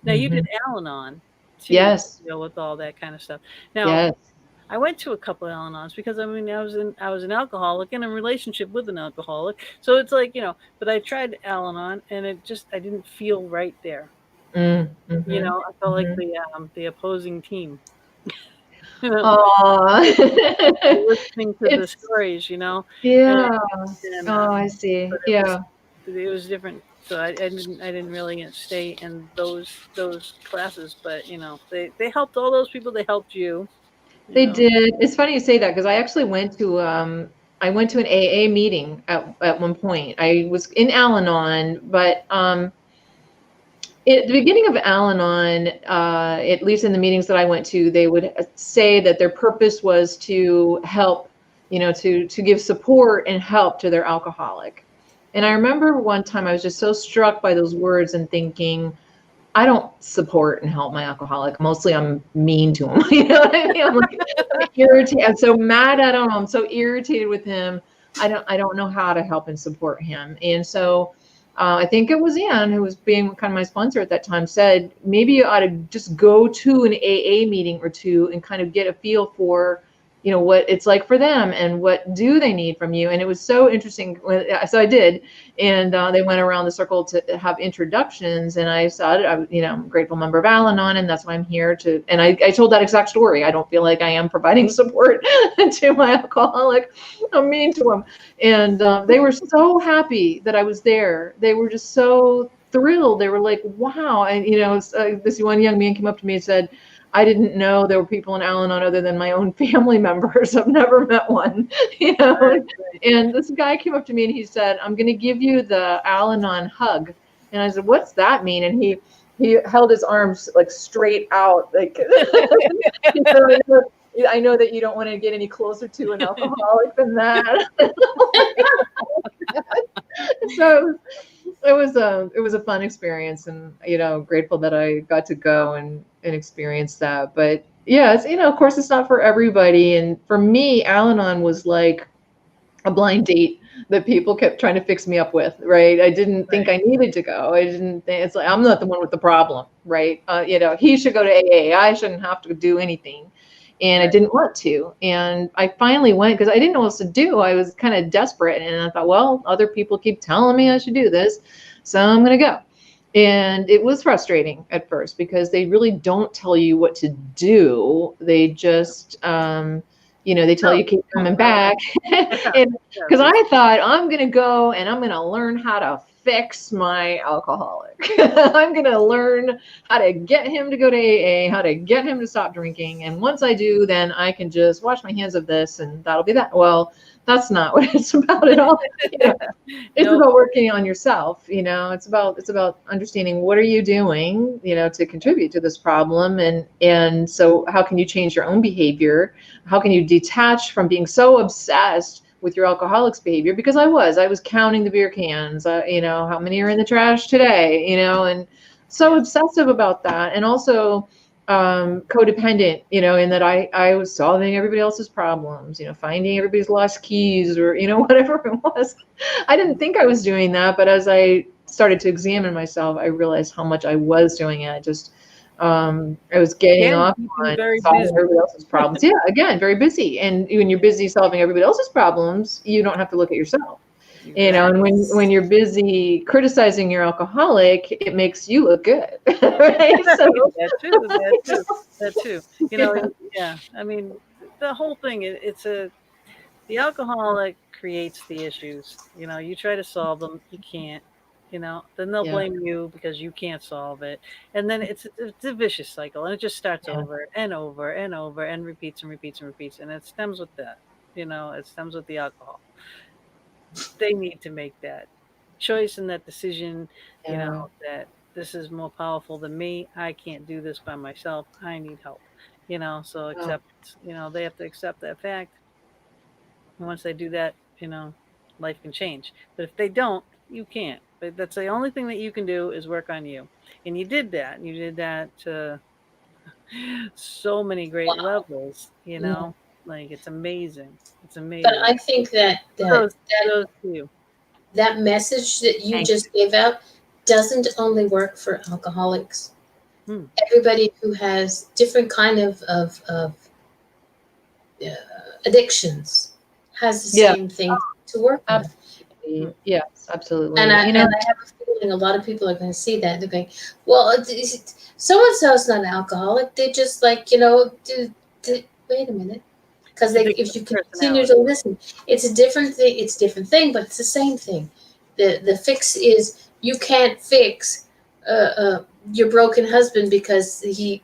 Now you did Al-Anon to Yes. deal with all that kind of stuff. Now Yes. I went to a couple of Al-Anons because I was an alcoholic in a relationship with an alcoholic, so it's like but I tried Al-Anon, and I didn't feel right there. I felt like the opposing team. Listening to the stories, Yeah. And, I see. Yeah. It was different. So I didn't really stay in those classes, but they helped all those people. They helped you. They did. It's funny you say that, because I actually went to an AA meeting at one point. I was in Al-Anon, but at the beginning of Al-Anon, at least in the meetings that I went to, they would say that their purpose was to help, to give support and help to their alcoholic. And I remember one time I was just so struck by those words and thinking, I don't support and help my alcoholic. Mostly I'm mean to him. You know what I mean? I'm irritated. I'm so mad at him. I'm so irritated with him. I don't know how to help and support him. And so I think it was Anne, who was being kind of my sponsor at that time, said, maybe you ought to just go to an AA meeting or two and kind of get a feel for, what it's like for them and what do they need from you. And it was so interesting. So I did. And they went around the circle to have introductions. And I said, I'm a grateful member of Al-Anon, and that's why I'm here to. And I told that exact story. I don't feel like I am providing support to my alcoholic. I'm mean to him. And they were so happy that I was there. They were just so thrilled. They were like, wow. And, this one young man came up to me and said, I didn't know there were people in Al-Anon other than my own family members. I've never met one, And this guy came up to me and he said, I'm going to give you the Al-Anon hug. And I said, what's that mean? And he held his arms like straight out. Like, I know that you don't want to get any closer to an alcoholic than that. So it was a fun experience, and grateful that I got to go and experience that. But yeah, it's of course it's not for everybody, and for me, Al-Anon was like a blind date that people kept trying to fix me up with, right? I didn't think I needed to go. I didn't think, it's like, I'm not the one with the problem, right? He should go to AA. I shouldn't have to do anything. and I didn't want to. And I finally went because I didn't know what else to do. I was kind of desperate, and I thought, well, other people keep telling me I should do this, so I'm going to go. And it was frustrating at first because they really don't tell you what to do. They just, they tell you keep coming back. Because I thought I'm going to go and I'm going to learn how to fix my alcoholic. I'm going to learn how to get him to go to AA, how to get him to stop drinking. And once I do, then I can just wash my hands of this and that'll be that. Well, that's not what it's about at all. It's about working on yourself. It's about understanding what are you doing, to contribute to this problem. And so how can you change your own behavior? How can you detach from being so obsessed with your alcoholic's behavior? Because I was counting the beer cans, how many are in the trash today, and so obsessive about that. And also codependent, in that I was solving everybody else's problems, finding everybody's lost keys or, whatever it was. I didn't think I was doing that, but as I started to examine myself, I realized how much I was doing it. I was getting off on solving everybody else's problems. Yeah, again, very busy. And when you're busy solving everybody else's problems, you don't have to look at yourself. And when you're busy criticizing your alcoholic, it makes you look good. Right? So, that too. I mean, the whole thing, the alcoholic creates the issues. You try to solve them, you can't. Then they'll blame you because you can't solve it. And then it's a vicious cycle, and it just starts over and over and over and repeats and repeats and repeats. And it stems with that. It stems with the alcohol. They need to make that choice and that decision, that this is more powerful than me. I can't do this by myself. I need help. So acceptance. They have to accept that fact. And once they do that, life can change. But if they don't, you can't. But that's the only thing that you can do is work on you. And you did that. You did that to so many great levels, like it's amazing. It's amazing. But I think that message that you just gave out doesn't only work for alcoholics. Everybody who has different kind of addictions has the same thing to work with. Yes, absolutely. And I have a feeling a lot of people are going to see that. They're going, well, so-and-so's not an alcoholic. They just wait a minute. Because if you continue to listen, it's a different thing. It's a different thing, but it's the same thing. The fix is you can't fix your broken husband because he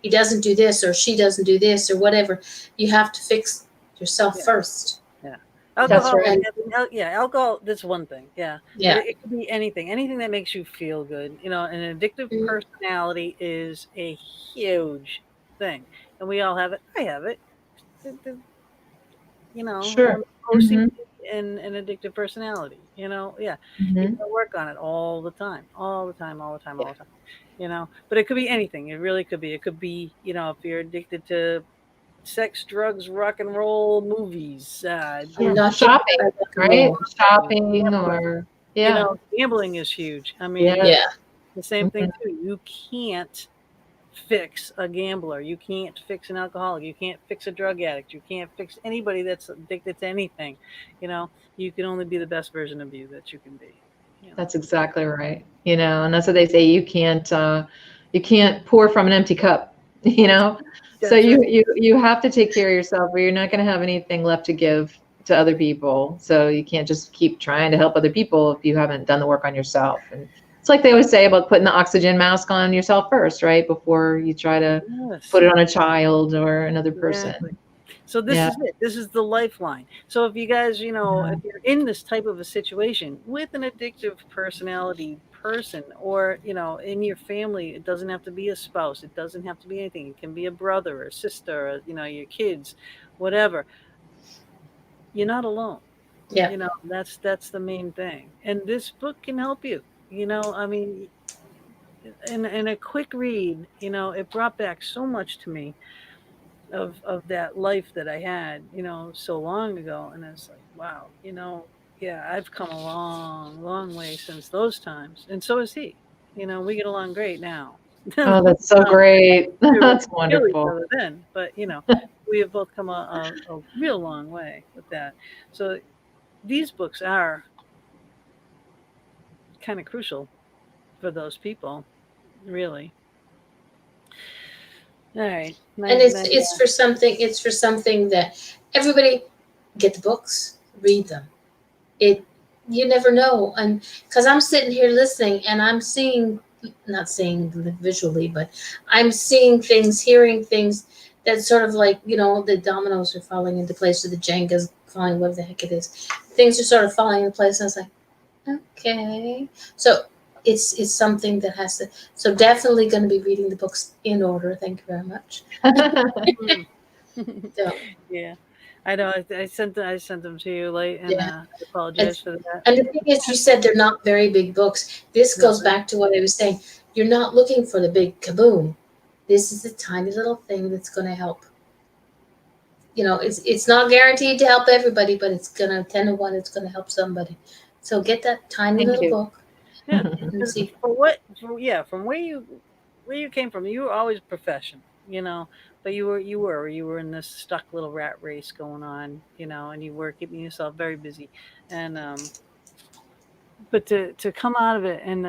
doesn't do this or she doesn't do this or whatever. You have to fix yourself first. Yeah. Alcohol, that's right. Alcohol, that's one thing. Yeah. It could be anything that makes you feel good. An addictive personality is a huge thing. And we all have it. I have it. Sure. OCD and an addictive personality. You can work on it all the time. But it could be anything. It really could be. It could be, if you're addicted to sex, drugs, rock and roll, movies, shopping, right? Shopping or gambling is huge. I mean, the same thing too. You can't fix a gambler. You can't fix an alcoholic. You can't fix a drug addict. You can't fix anybody that's addicted to anything. You can only be the best version of you that you can be. That's exactly right. And that's what they say. You can't pour from an empty cup. So you have to take care of yourself, or you're not going to have anything left to give to other people. So you can't just keep trying to help other people if you haven't done the work on yourself. And it's like they always say about putting the oxygen mask on yourself first, right? Before you try to put it on a child or another person. Exactly. So this is it. This is the lifeline. So if you guys, if you're in this type of a situation with an addictive personality person, or, in your family, it doesn't have to be a spouse. It doesn't have to be anything. It can be a brother or a sister, or, your kids, whatever. You're not alone. Yeah. That's the main thing. And this book can help you. I mean, in a quick read, it brought back so much to me of that life that I had, so long ago. And it's like, wow, I've come a long, long way since those times. And so is he. We get along great now. Oh, that's so great. We were That's gonna kill each wonderful. other then, but we have both come a real long way with that. So these books are kind of crucial for those people, really. All right. And it's for something that everybody get the books, read them. It You never know, and because I'm sitting here listening and I'm seeing, not seeing visually, but I'm seeing things, hearing things that sort of like, the dominoes are falling into place, or the Jenga's falling, whatever the heck it is. Things are sort of falling into place, and I was like, okay. So it's something that has to. So definitely going to be reading the books in order. Thank you very much. So, Yeah, I know. I sent them to you late, and yeah. I apologize for that. And the thing is, you said they're not very big books. This goes back to what I was saying. You're not looking for the big kaboom. This is a tiny little thing that's going to help. It's not guaranteed to help everybody, but it's going to 10 to 1. It's going to help somebody. So get that tiny Thank little you. book. Yeah, And see. from where you came from, you were always professional, but you were in this stuck little rat race going on, and you were keeping yourself very busy, and but to come out of it in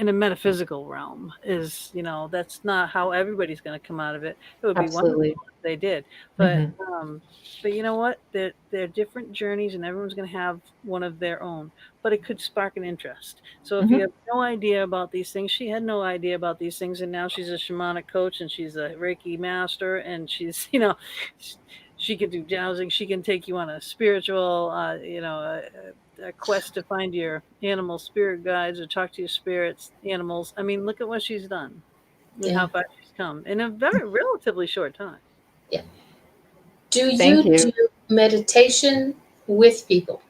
a metaphysical realm is, that's not how everybody's going to come out of it. It would be wonderful Absolutely. if they did, but but you know what, they're different journeys, and everyone's going to have one of their own, but it could spark an interest. So if you have no idea about these things, she had no idea about these things, and now she's a shamanic coach, and she's a Reiki master, and she's, she can do dowsing, she can take you on a spiritual a quest to find your animal spirit guides, or talk to your spirits, animals. I mean, look at what she's done and how far she's come in a very relatively short time. Yeah. Do Thank you you. do meditation with people?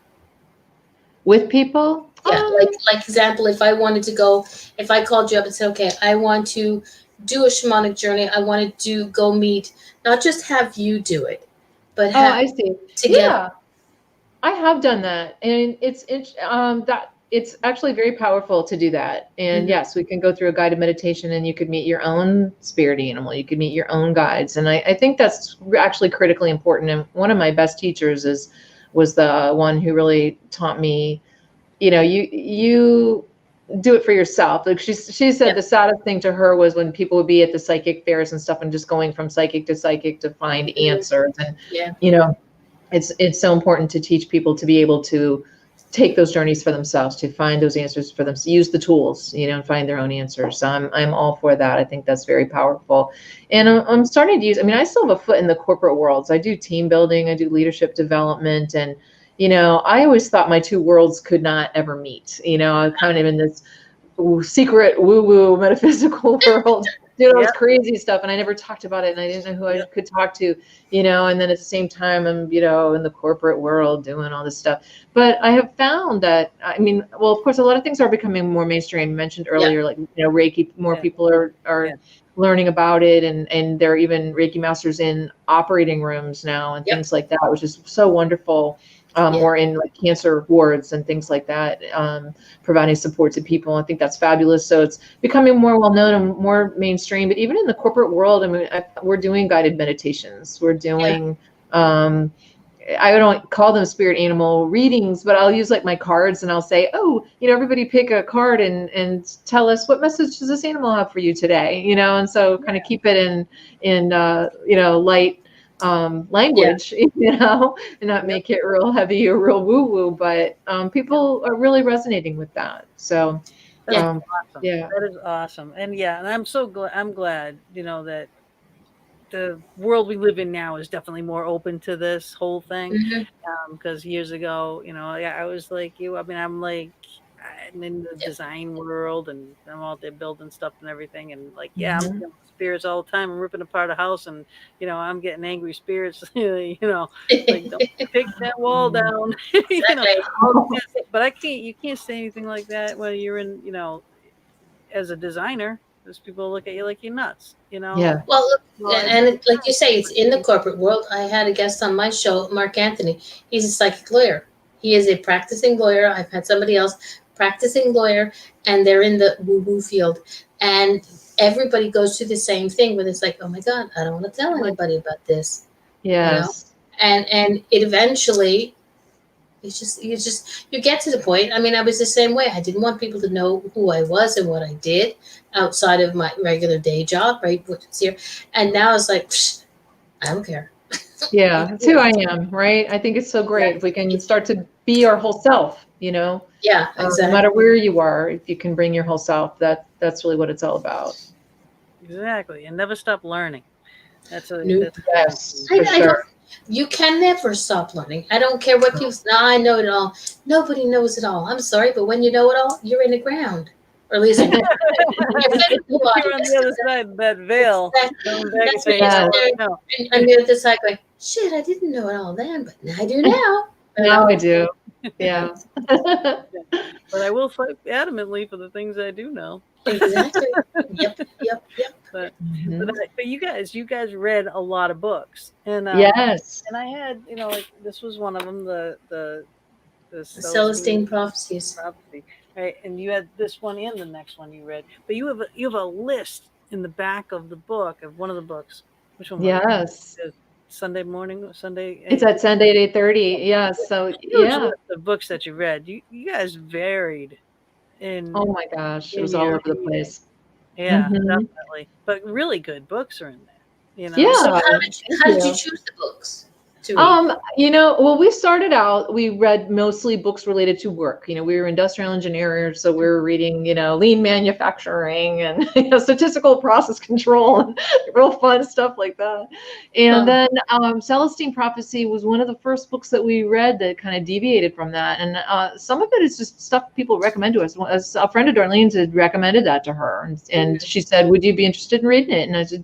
With people? Yeah, like example, if I called you up and said, okay, I want to do a shamanic journey, I wanted to go meet, not just have you do it, but have I see. together. Yeah, I have done that, and it's actually very powerful to do that. And yes, we can go through a guided meditation, and you could meet your own spirit animal, you could meet your own guides, and I think that's actually critically important. And one of my best teachers was the one who really taught me, you do it for yourself. Like she said, the saddest thing to her was when people would be at the psychic fairs and stuff and just going from psychic to find answers. And it's so important to teach people to be able to take those journeys for themselves, to find those answers for them, to use the tools, and find their own answers. So I'm all for that. I think that's very powerful. And I'm starting to use, I still have a foot in the corporate world. So I do team building, I do leadership development, and I always thought my two worlds could not ever meet. I'm kind of in this secret woo-woo metaphysical world, doing all this crazy stuff, and I never talked about it, and I didn't know who I could talk to, and then at the same time I'm, in the corporate world doing all this stuff. But I have found that, well, of course, a lot of things are becoming more mainstream. You mentioned earlier, like, Reiki, more people are learning about it, and there are even Reiki masters in operating rooms now and things like that, which is so wonderful. Or in like cancer wards and things like that, providing support to people. I think that's fabulous. So it's becoming more well-known and more mainstream, but even in the corporate world, we're doing guided meditations. We're doing, I don't call them spirit animal readings, but I'll use like my cards, and I'll say, everybody pick a card and tell us, what message does this animal have for you today? And so kind of keep it in light language, and not make it real heavy or real woo-woo, but people are really resonating with that. So That's awesome. That is awesome. And and I'm so glad, that the world we live in now is definitely more open to this whole thing. Because years ago, I was like you. I'm like, I'm in the design world, and I'm out there building stuff and everything, and like, I'm feeling spirits all the time. I'm ripping apart a house, and I'm getting angry spirits. Like, don't take that wall down. But you can't say anything like that when you're in, as a designer, because people look at you like you're nuts. Well, and like you say, it's in the corporate world. I had a guest on my show, Mark Anthony. He's a psychic lawyer. He is a practicing lawyer. I've had somebody else practicing lawyer, and they're in the woo-woo field. And everybody goes through the same thing where it's like, oh my God, I don't want to tell anybody about this. Yes. And it eventually, you get to the point. I mean, I was the same way. I didn't want people to know who I was and what I did outside of my regular day job, right? Which is here. And now it's like, I don't care. Yeah, that's who I am, right? I think it's so great if we can start to be our whole self, Yeah, exactly. no matter where you are, if you can bring your whole self, that's really what it's all about. Exactly, and never stop learning. That's Yes, I for sure. You can never stop learning. I don't care what people say. No, I know it all. Nobody knows it all. I'm sorry, but when you know it all, you're in the ground. Or at least you're physical body. You're on the other side of that veil. That's where you're there. And you're just like, shit, I didn't know it all then, but I do now. Now I do. Yeah. But I will fight adamantly for the things I do know. Exactly. Yep. But you guys read a lot of books, and Yes. and I had, like, this was one of them, the Celestine Prophecies. Right, and you had this one and the next one you read, but you have a list in the back of the book of one of the books. Which one? Yes. Sunday morning, Sunday. It's at Sunday at 8:30. Yes. So yeah. The books that you read, you guys varied in. Oh my gosh, it was all over the place. Yeah, definitely. But really good books are in there. Yeah. So how did you choose the books to read? Well, we started out, we read mostly books related to work. We were industrial engineers, so we were reading, lean manufacturing and statistical process control and real fun stuff like that. And then Celestine Prophecy was one of the first books that we read that kind of deviated from that. And some of it is just stuff people recommend to us. As a friend of Darlene's had recommended that to her, and she said, "Would you be interested in reading it?" And I said,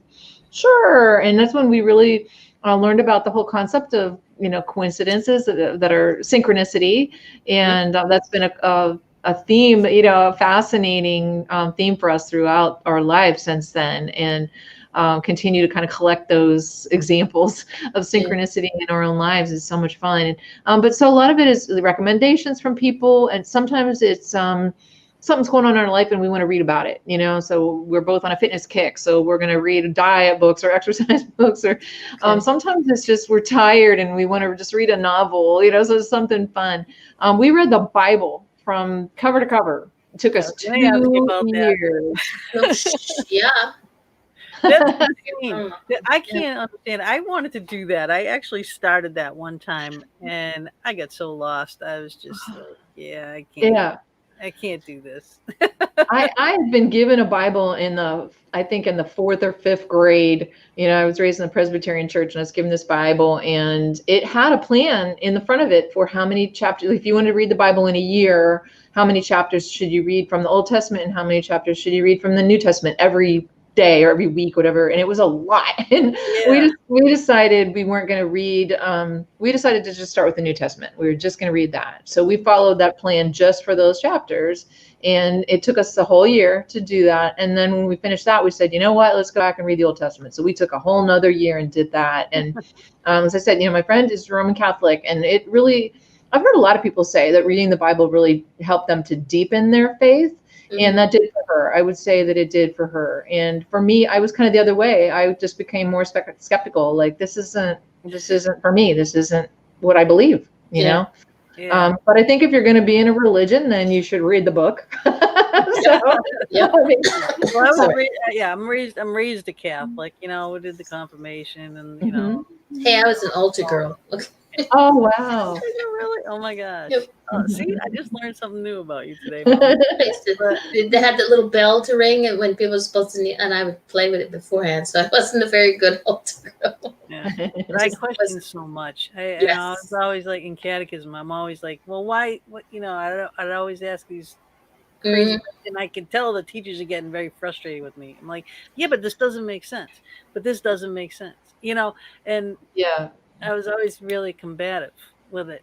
"Sure." And that's when we really learned about the whole concept of coincidences that are synchronicity, and that's been a theme, a fascinating theme for us throughout our lives since then, and continue to kind of collect those examples of synchronicity in our own lives is so much fun. But so a lot of it is the recommendations from people, and sometimes it's something's going on in our life and we want to read about it, so we're both on a fitness kick, so we're going to read diet books or exercise books, or sometimes it's just we're tired and we want to just read a novel, so it's something fun. We read the Bible from cover to cover. It took us 2 years. Yeah. That's insane. I can't understand. I wanted to do that. I actually started that one time and I got so lost. I was just I can't. Yeah. I can't do this. I had been given a Bible in the 4th or 5th grade. I was raised in the Presbyterian church, and I was given this Bible, and it had a plan in the front of it for how many chapters. If you wanted to read the Bible in a year, how many chapters should you read from the Old Testament, and how many chapters should you read from the New Testament every day or every week, whatever. And it was a lot. And we decided we weren't going to read. We decided to just start with the New Testament. We were just going to read that. So we followed that plan just for those chapters. And it took us a whole year to do that. And then when we finished that, we said, you know what, let's go back and read the Old Testament. So we took a whole nother year and did that. And as I said, my friend is Roman Catholic, and it really, I've heard a lot of people say that reading the Bible really helped them to deepen their faith. And that did for her. I would say that it did for her. And for me, I was kind of the other way. I just became more skeptical. Like, this isn't for me. This isn't what I believe, you know? Yeah. But I think if you're going to be in a religion, then you should read the book. I'm raised a Catholic, we did the confirmation and, Hey, I was an altar girl. Okay. Oh, wow. Really? Oh my gosh. Yep. See, I just learned something new about you today. They had that little bell to ring, and when people were supposed to, and I would play with it beforehand, so I wasn't a very good altar girl. Yeah. But I questioned so much. I was always like in catechism. I'm always like, well, why? What? I'd always ask these crazy, and I could tell the teachers are getting very frustrated with me. I'm like, yeah, but this doesn't make sense. But this doesn't make sense. And I was always really combative with it,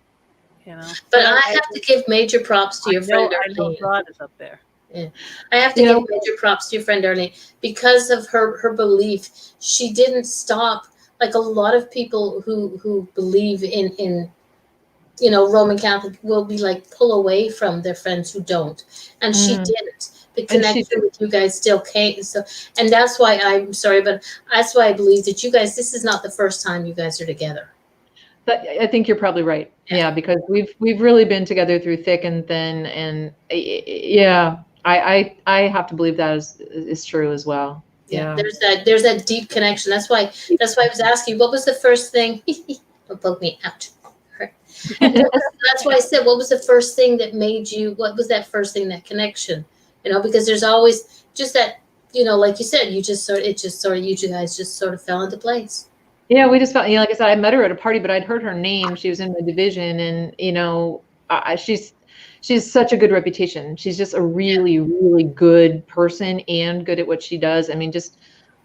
But I have to give major props to your friend Darlene. I know God is up there. Yeah. I have to give major props to your friend Darlene because of her belief. She didn't stop like a lot of people who believe in Roman Catholic will be like pull away from their friends who don't, and she didn't. the connection with you guys still came. So, and that's why I'm sorry, but that's why I believe that you guys, this is not the first time you guys are together. But I think you're probably right. Yeah, because we've really been together through thick and thin, and yeah, I have to believe that is true as well. Yeah. There's that deep connection. That's why I was asking, what was the first thing? Don't poke me out. That's why I said, what was the first thing that made you? What was that first thing? That connection, because there's always just that, like you said, you guys just sort of fell into place. Yeah, we just felt, like I said, I met her at a party, but I'd heard her name. She was in my division, and she's such a good reputation. She's just a really, really good person and good at what she does. I mean, just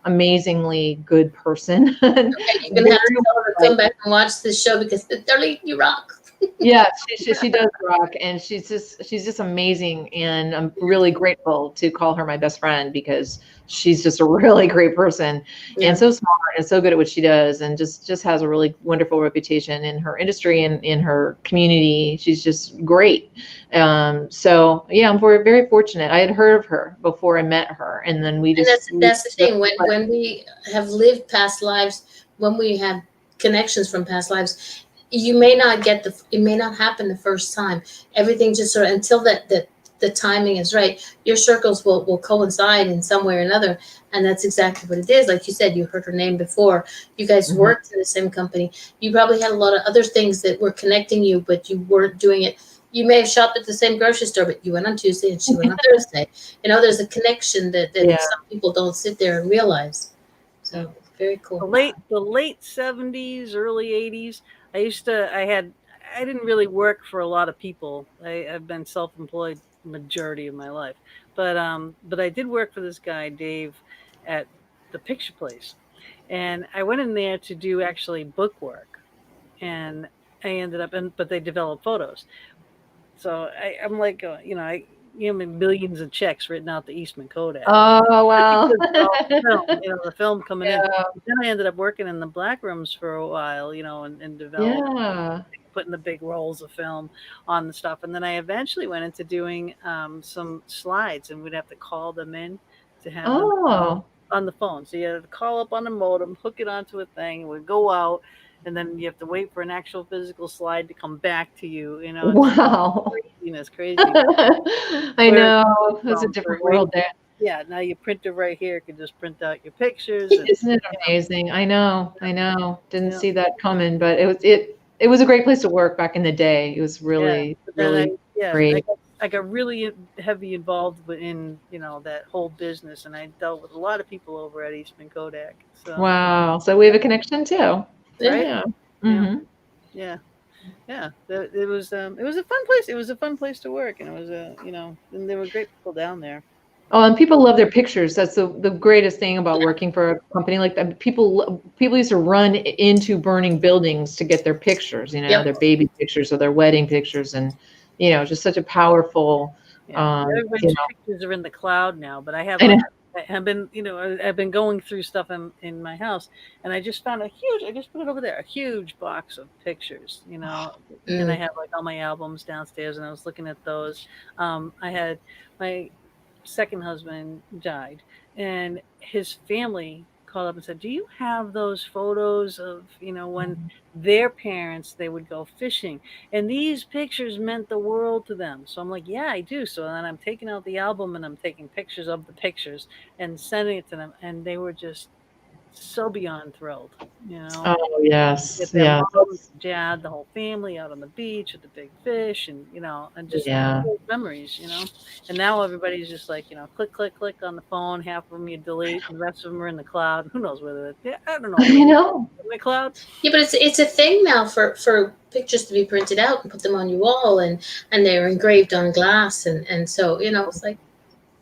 amazingly good person. Okay, you're gonna have to tell her to come back and watch this show because darling, you rock. Yeah, she does rock, and she's just amazing, and I'm really grateful to call her my best friend because she's just a really great person and so smart and so good at what she does, and just has a really wonderful reputation in her industry and in her community. She's just great. So yeah, I'm very fortunate. I had heard of her before I met her, and then we just. And that's the thing. When we have lived past lives, when we have connections from past lives, you may not it may not happen the first time. Everything just sort of, until the timing is right, your circles will coincide in some way or another. And that's exactly what it is. Like you said, you heard her name before. You guys worked in the same company. You probably had a lot of other things that were connecting you, but you weren't doing it. You may have shopped at the same grocery store, but you went on Tuesday and she went on Thursday. There's a connection that some people don't sit there and realize. So very cool. The late 70s, early 80s. I didn't really work for a lot of people. I've been self-employed majority of my life, but I did work for this guy, Dave, at the picture place, and I went in there to do actually book work, and I ended up but they developed photos. So I'm like, millions of checks written out to Eastman Kodak. Oh, wow. The film coming in. Then I ended up working in the black rooms for a while, and developed, putting the big rolls of film on the stuff. And then I eventually went into doing some slides, and we'd have to call them in to have them on the phone. So you had to call up on the modem, hook it onto a thing, it would go out, and then you have to wait for an actual physical slide to come back to you. Wow. It's crazy. I know. It's a different world there. Yeah, now your printer right here can just print out your pictures. Isn't it amazing? I know. Didn't see that coming, but it was a great place to work back in the day. It was really great. I got really heavy involved in that whole business, and I dealt with a lot of people over at Eastman Kodak. So. Wow. So we have a connection too. Right? Yeah. Mm-hmm. Yeah. It was a fun place. It was a fun place to work, and it was and there were great people down there. Oh, and people love their pictures. That's the greatest thing about working for a company like that. People used to run into burning buildings to get their pictures, their baby pictures or their wedding pictures, and just such a powerful. Everybody's pictures are in the cloud now, but I have. I've been going through stuff in my house, and I just found I just put it over there, a huge box of pictures, and I have like all my albums downstairs, and I was looking at those. I had my second husband died, and his family called up and said, do you have those photos of, when their parents, they would go fishing, and these pictures meant the world to them? So I'm like, yeah, I do. So then I'm taking out the album and I'm taking pictures of the pictures and sending it to them, and they were just so beyond thrilled, Oh, yes. Yeah. Dad, the whole family out on the beach with the big fish, and and just memories, and now everybody's just like, click, click, click on the phone. Half of them you delete, and the rest of them are in the cloud. Who knows whether I don't know. In the cloud. Yeah, but it's a thing now for pictures to be printed out and put them on your wall, and they're engraved on glass, and so it's like,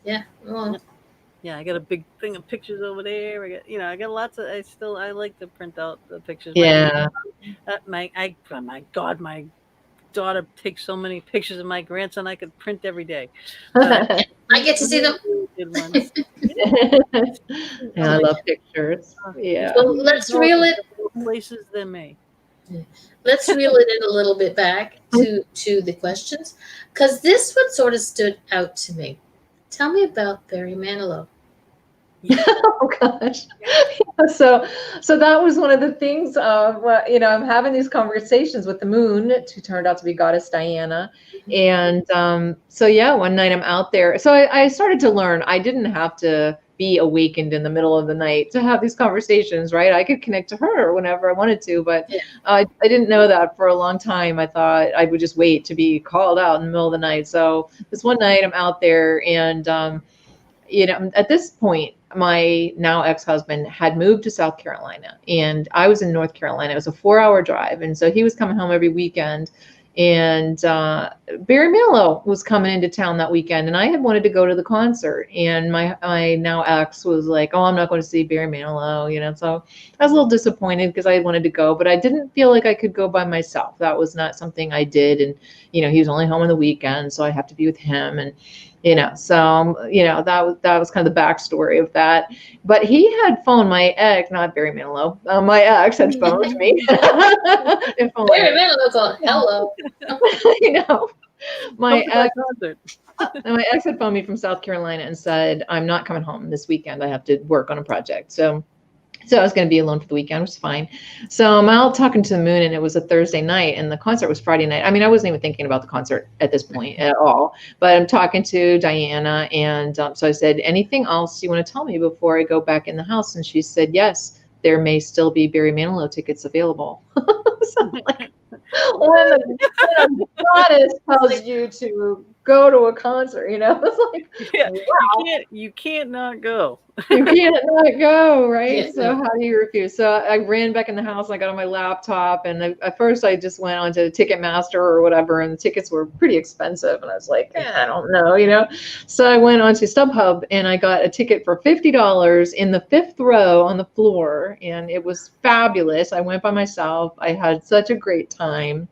yeah, I got a big thing of pictures over there. I got lots of. I like to print out the pictures. Yeah. My God, my daughter takes so many pictures of my grandson. I could print every day. I get to see them. Good ones. I love pictures. Yeah. Well, let's reel it. Places than me. Let's reel it in a little bit back to the questions, because this one sort of stood out to me. Tell me about Barry Manilow. Oh gosh. So that was one of the things of, I'm having these conversations with the moon, who turned out to be goddess Diana. And one night I'm out there. So I started to learn I didn't have to be awakened in the middle of the night to have these conversations, right? I could connect to her whenever I wanted to, but I didn't know that for a long time. I thought I would just wait to be called out in the middle of the night. So this one night I'm out there, and at this point, my now ex-husband had moved to South Carolina, and I was in North Carolina. It was a 4-hour drive. And so he was coming home every weekend, and Barry Manilow was coming into town that weekend, and I had wanted to go to the concert, and my now ex was like, oh, I'm not going to see Barry Manilow, so I was a little disappointed because I wanted to go, but I didn't feel like I could go by myself. That was not something I did. And, he was only home on the weekend, so I have to be with him. And that was kind of the backstory of that. But he had phoned my ex, not Barry Manilow. My ex had phoned me. Barry Manilow called, hello. My ex had phoned me from South Carolina and said, I'm not coming home this weekend. I have to work on a project. So I was going to be alone for the weekend, which is fine. So I'm out talking to the moon, and it was a Thursday night, and the concert was Friday night. I mean, I wasn't even thinking about the concert at this point at all, but I'm talking to Diana. And so I said, anything else you want to tell me before I go back in the house? And she said, yes, there may still be Barry Manilow tickets available. So I'm like, when a goddess tells you to go to a concert, it's like, wow. You can't not go. You can't not go, right? Yeah. So how do you refuse? So I ran back in the house, and I got on my laptop, and at first I just went on to Ticketmaster or whatever, and the tickets were pretty expensive, and I was like, I don't know, So I went on to StubHub, and I got a ticket for $50 in the 5th row on the floor, and it was fabulous. I went by myself. I had such a great time,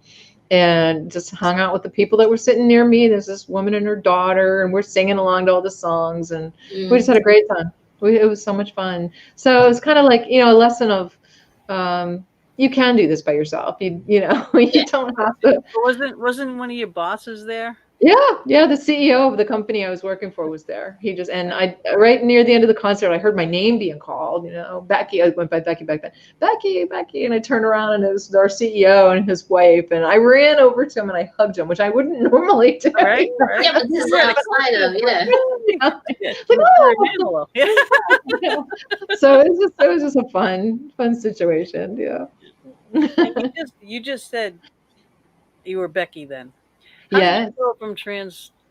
and just hung out with the people that were sitting near me. There's this woman and her daughter, and we're singing along to all the songs, and we just had a great time. It was so much fun. So it was kind of like, a lesson of, you can do this by yourself. You don't have to. Wasn't one of your bosses there? Yeah. The CEO of the company I was working for was there. I right near the end of the concert, I heard my name being called, Becky. I went by Becky back then. Becky. And I turned around, and it was our CEO and his wife. And I ran over to him and I hugged him, which I wouldn't normally do. Right. Yeah, but this is outside of, So it was just a fun situation. Yeah. And you just said you were Becky then. How did you go from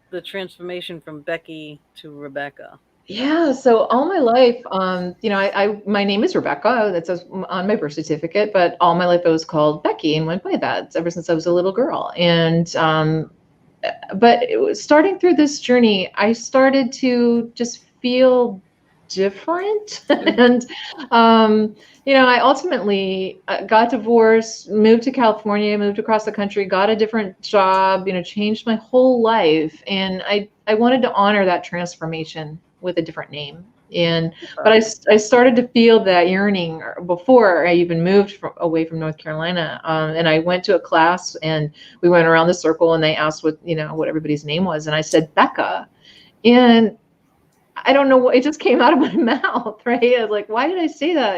the transformation from Becky to Rebecca? Yeah. So all my life, my name is Rebecca. That says on my birth certificate, but all my life I was called Becky and went by that ever since I was a little girl. And, but it was starting through this journey, I started to just feel different. And, I ultimately got divorced, moved to California, moved across the country, got a different job, changed my whole life. And I wanted to honor that transformation with a different name. But I started to feel that yearning before I even moved away from North Carolina. And I went to a class, and we went around the circle, and they asked what everybody's name was. And I said, Becca. And I don't know what, it just came out of my mouth, right? I was like, why did I say that?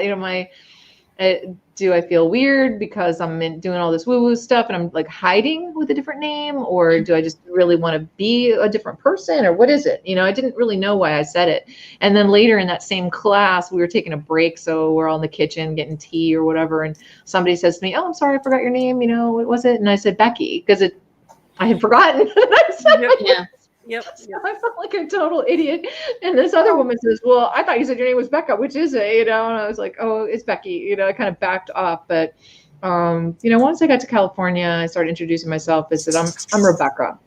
Do I feel weird because I'm doing all this woo-woo stuff and I'm like hiding with a different name, or do I just really want to be a different person, or what is it? I didn't really know why I said it. And then later in that same class, we were taking a break. So we're all in the kitchen getting tea or whatever. And somebody says to me, oh, I'm sorry, I forgot your name. What was it? And I said, Becky, because I had forgotten. Yep. So I felt like a total idiot. And this other woman says, well, I thought you said your name was Becca, which is it? And I was like, oh, it's Becky. I kind of backed off. But, once I got to California, I started introducing myself. I said, I'm Rebecca.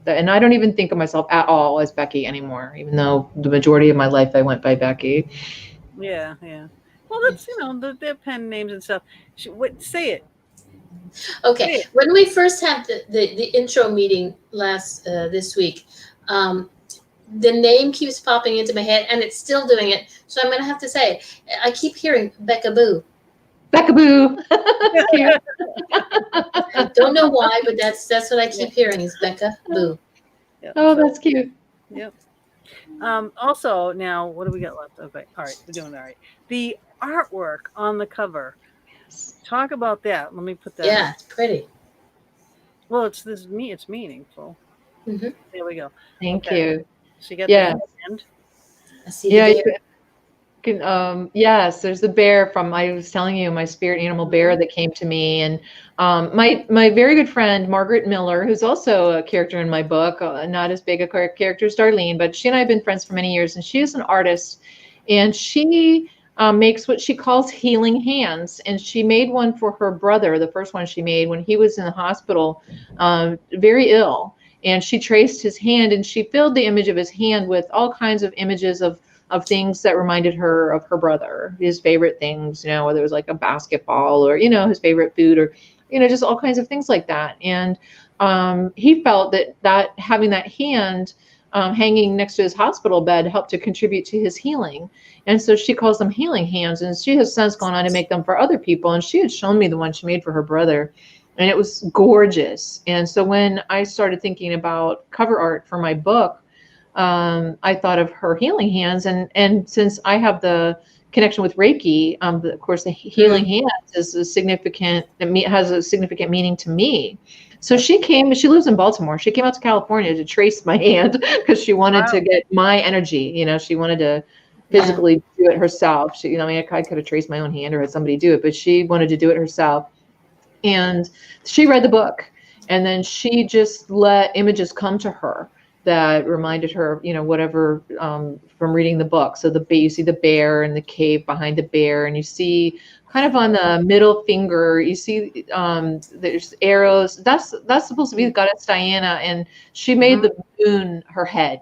And I don't even think of myself at all as Becky anymore, even though the majority of my life I went by Becky. Yeah. Well, that's, their pen names and stuff. Say it. Okay. When we first had the intro meeting this week, the name keeps popping into my head, and it's still doing it. So I'm going to have to say, I keep hearing Becca Boo. Becca Boo. I don't know why, but that's what I keep hearing is Becca Boo. Yep. Oh, that's cute. Yep. Also, now what do we got left? Okay, all right, we're doing all right. The artwork on the cover. Talk about that. Let me put that Yeah, up. it's pretty. Well, it's meaningful. Hmm. There we go. Thank Okay, you. so you got Yeah. the hand. I see the Yeah, you bear. can, yes, there's the bear from, I was telling you, my spirit animal bear that came to me. And my very good friend, Margaret Miller, who's also a character in my book, not as big a character as Darlene, but she and I have been friends for many years, and she is an artist, and she makes what she calls healing hands. And she made one for her brother, the first one she made when he was in the hospital, very ill. And she traced his hand, and she filled the image of his hand with all kinds of images of things that reminded her of her brother, his favorite things, whether it was like a basketball or, his favorite food or, just all kinds of things like that. And he felt that having that hand hanging next to his hospital bed helped to contribute to his healing. And so she calls them healing hands. And she has since gone on to make them for other people. And she had shown me the one she made for her brother. And it was gorgeous. And so when I started thinking about cover art for my book, I thought of her healing hands, and since I have the connection with Reiki, of course, the healing hands is a significant. It has a significant meaning to me. So she came. She lives in Baltimore. She came out to California to trace my hand because she wanted to get my energy. She wanted to physically do it herself. She, I mean, I could have traced my own hand or had somebody do it, but she wanted to do it herself. And she read the book, and then she just let images come to her that reminded her, whatever, from reading the book. So you see the bear and the cave behind the bear, and you see kind of on the middle finger, you see there's arrows. That's supposed to be the goddess Diana, and she made the moon her head.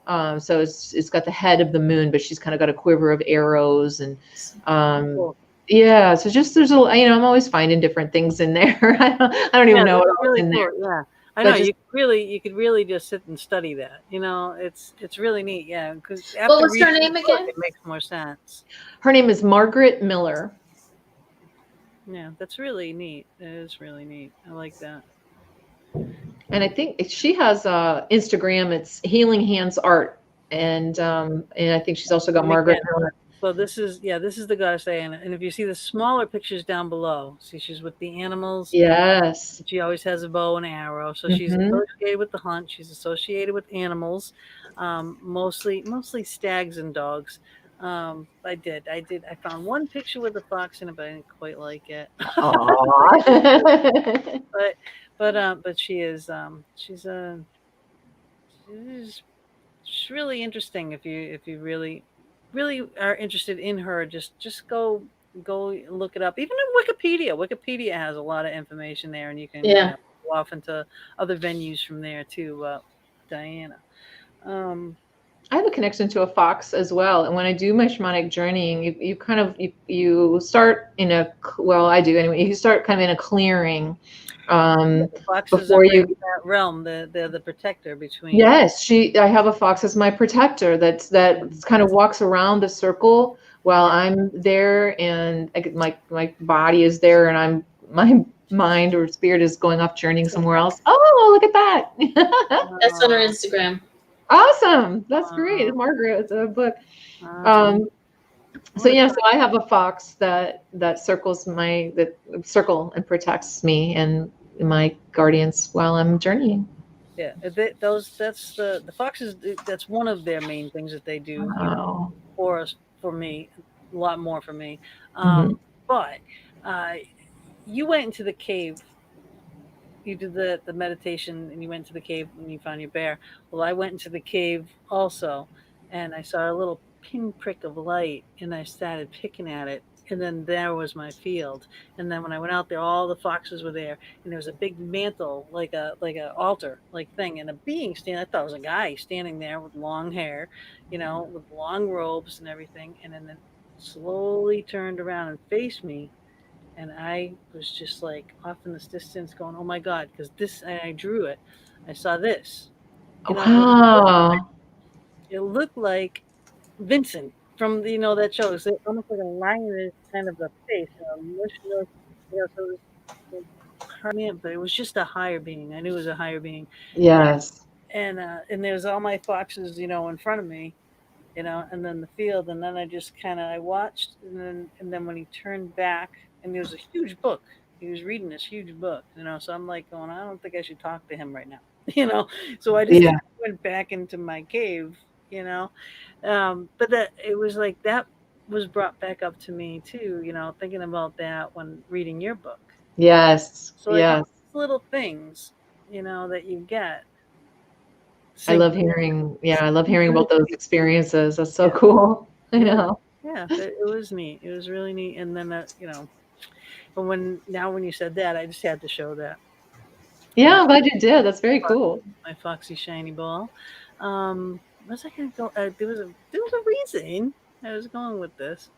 So it's got the head of the moon, but she's kind of got a quiver of arrows, and Cool. yeah. So just there's I'm always finding different things in there. I don't even know what else really in cool. there. Yeah, I But know just you could really just sit and study that. It's really neat. Yeah, because What after was her reading name the book, again? it makes more sense. her name is Margaret Miller. Yeah, that's really neat. It is really neat. I like that. And I think she has Instagram. It's Healing Hands Art, and I think she's also got And Margaret again, Miller. so this is the goddess Diana. And if you see the smaller pictures down below, see she's with the animals. Yes. She always has a bow and arrow, so she's Mm-hmm. associated with the hunt. She's associated with animals, mostly stags and dogs. I found one picture with a fox in it, but I didn't quite like it. Aww. But she's she's really interesting. If you really are interested in her, just go look it up. Even in Wikipedia has a lot of information there, and you can Yeah. go off into other venues from there too. Diana. Um, I have a connection to a fox as well. And when I do my shamanic journeying, you kind of you start in well, I do anyway. You start kind of in a clearing the foxes before are you. in that realm. They're the protector between. Yes, I have a fox as my protector that kind of walks around the circle while I'm there, and my body is there, and my mind or spirit is going off journeying somewhere else. Oh, look at that. That's on her Instagram. Awesome. That's great. Margaret, the book. Awesome. So yeah, so I have a fox that circles that circle and protects me and my guardians while I'm journeying. Yeah, that's the foxes. That's one of their main things that they do. Wow. For us, for me, a lot more for me. Mhm. But uh, you went into the cave. You did the meditation, and you went to the cave and you found your bear. Well, I went into the cave also, and I saw a little pinprick of light, and I started picking at it. And then there was my field. And then when I went out there, all the foxes were there, and there was a big mantle, like a altar like thing, and a being standing. I thought it was a guy standing there with long hair, with long robes and everything. And then slowly turned around and faced me, and I was just like off in this distance going, "Oh my God," because and I drew it. I saw this. Wow. It looked like Vincent from that show. It's almost like a lion is kind of a face, so it was but it was just a higher being. I knew it was a higher being, Yes. and there's all my foxes, in front of me, and then the field, and then I watched, and then when he turned back, and there was a huge book. He was reading this huge book, So I'm like going, I don't think I should talk to him right now, So I just Yeah. went back into my cave, But that it was like that was brought back up to me too, thinking about that when reading your book. Yes. So like all Yes. these little things, that you get. I love hearing about those experiences. That's so cool. I know. Yeah, it was neat. It was really neat. And then, but when you said that, I just had to show that. Yeah, I'm glad you did. That's very cool. My foxy shiny ball. Was I gonna go? There was a reason I was going with this.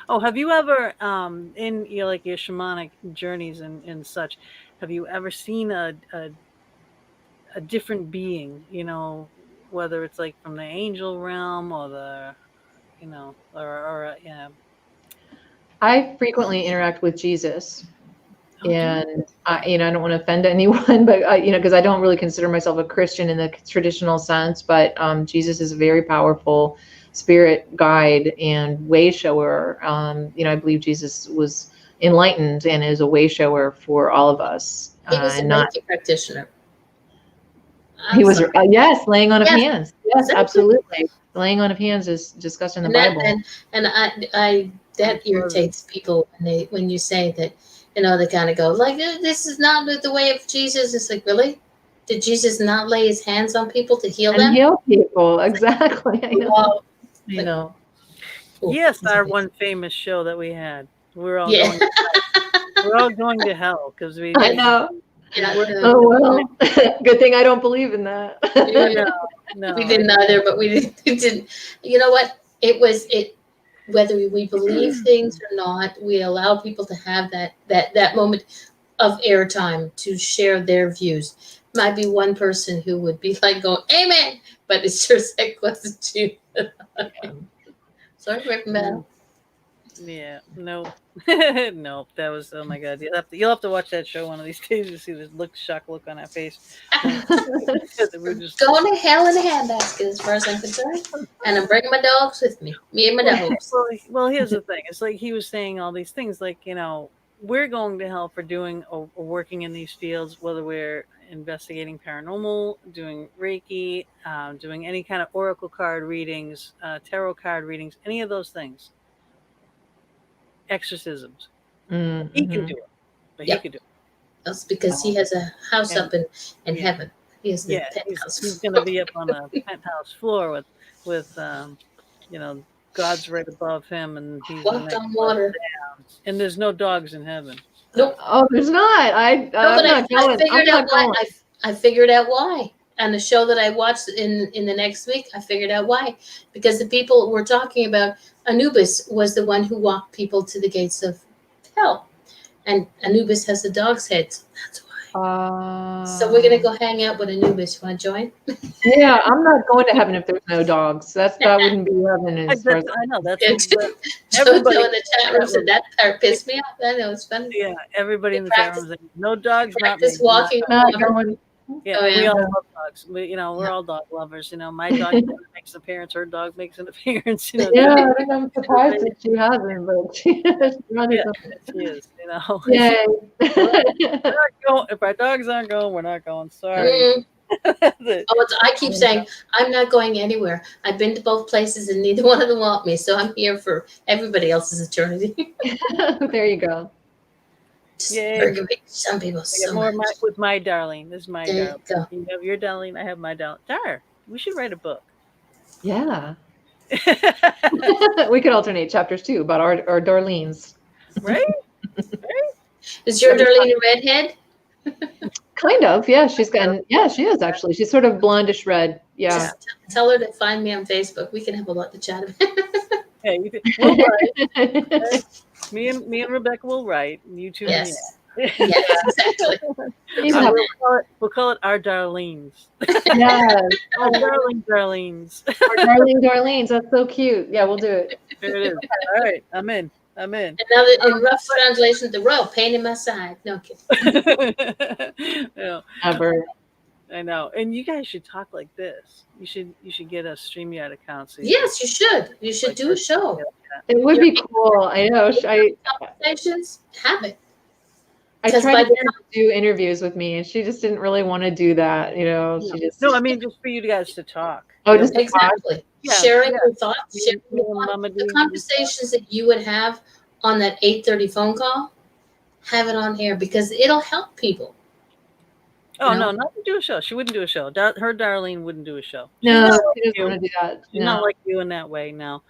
Oh, have you ever, in like your shamanic journeys and such, have you ever seen a different being? Whether it's like from the angel realm or the, or yeah. I frequently interact with Jesus, Oh, do you? and I don't want to offend anyone, but because I don't really consider myself a Christian in the traditional sense, but Jesus is a very powerful spirit guide and way shower. I believe Jesus was enlightened and is a way shower for all of us. He was a Reiki practitioner. He was, yes, laying on of Yes, hands. Yes, exactly. absolutely. Laying on of hands is discussed in the Bible. And I that irritates people when you say that, they kind of go like, this is not the way of Jesus. It's like, really? Did Jesus not lay his hands on people to heal them? And heal people, exactly. I know. Wow. I know. Cool. Yes, our one famous show that we had. We're all Yeah. going to hell. We're all going to hell because we. I know. Yeah, Oh well. Good thing I don't believe in that. No, we didn't either, but we didn't. You know what? Whether we believe things or not, we allow people to have that moment of airtime to share their views. Might be one person who would be like going, "Amen," but it's just like wasn't you. Sorry, Rebecca. Yeah, no, no, that was, oh my God, you'll have to watch that show one of these days to see this shock look on our face. We're just Going to hell in a handbasket, as far as I'm concerned, and I'm bringing my dogs with me. Me and my dogs. Well, here's the thing. It's like he was saying all these things, like, we're going to hell for doing or working in these fields, whether we're investigating paranormal, doing Reiki, doing any kind of oracle card readings, tarot card readings, any of those things. Exorcisms. Mm-hmm. He can do it, but he could do it. That's because he has a house up in heaven. He has the penthouse. He's going to be up on a penthouse floor with God's right above him, and he's walked on water. Down. And there's no dogs in heaven. Nope. Oh, there's not. I'm not going. I figured out why. On the show that I watched in the next week, I figured out why. Because the people we're talking about, Anubis was the one who walked people to the gates of hell. And Anubis has the dog's head. So that's why. So we're going to go hang out with Anubis. You want to join? Yeah, I'm not going to heaven if there's no dogs. That wouldn't be heaven. I know. That's everybody in the chat room said that part pissed me off. I know, it's funny. Yeah, everybody in the chat room said, no dogs. Practice walking. Not going. Yeah, we all love dogs. We're all dog lovers. My dog makes an appearance. Her dog makes an appearance. Yeah, I'm surprised that she hasn't, but she is. Yay. If our dogs aren't going, we're not going. Sorry. I keep saying I'm not going anywhere. I've been to both places, and neither one of them want me. So I'm here for everybody else's eternity. There you go. Yeah, some people so more much. with my darling. This is my There darling. you go. You have your darling. I have my darling. Dar, we should write a book. Yeah. We could alternate chapters too about our Darlenes. Right? Is your Darlene a redhead? Kind of, yeah. She is actually. She's sort of blondish red. Yeah. Just tell her to find me on Facebook. We can have a lot to chat about. Yeah, you can. We'll write. Okay. Me and Rebecca will write. You two. Yes. Yes, exactly. We'll call it our Darlenes. Yes. Our darling Darlenes. Our darling Darlenes. That's so cute. Yeah, we'll do it. There it is. All right, I'm in. And now that in rough translation, the royal pain in my side. No kidding. Yeah. Ever. I know. And you guys should talk like this. You should get a StreamYard account. So Yes, you should. You should like do a show. It would Your be cool. I know. conversations, have it. I 'Cause tried by to the get her to do interviews with me, and she just didn't really want to do that. You know, she just No, I mean just for you guys to talk. oh, You know, just to talk. Exactly. Yeah, Sharing yeah. your thoughts, Me sharing and your thoughts. Mama The Dee and conversations that you would have on that 8:30 phone call, have it on here because it'll help people. Oh You know? no, not to do a show. She wouldn't do a show. Her Darlene wouldn't do a show. She's No, not she doesn't want to do that. She's No. not like you in that way. No.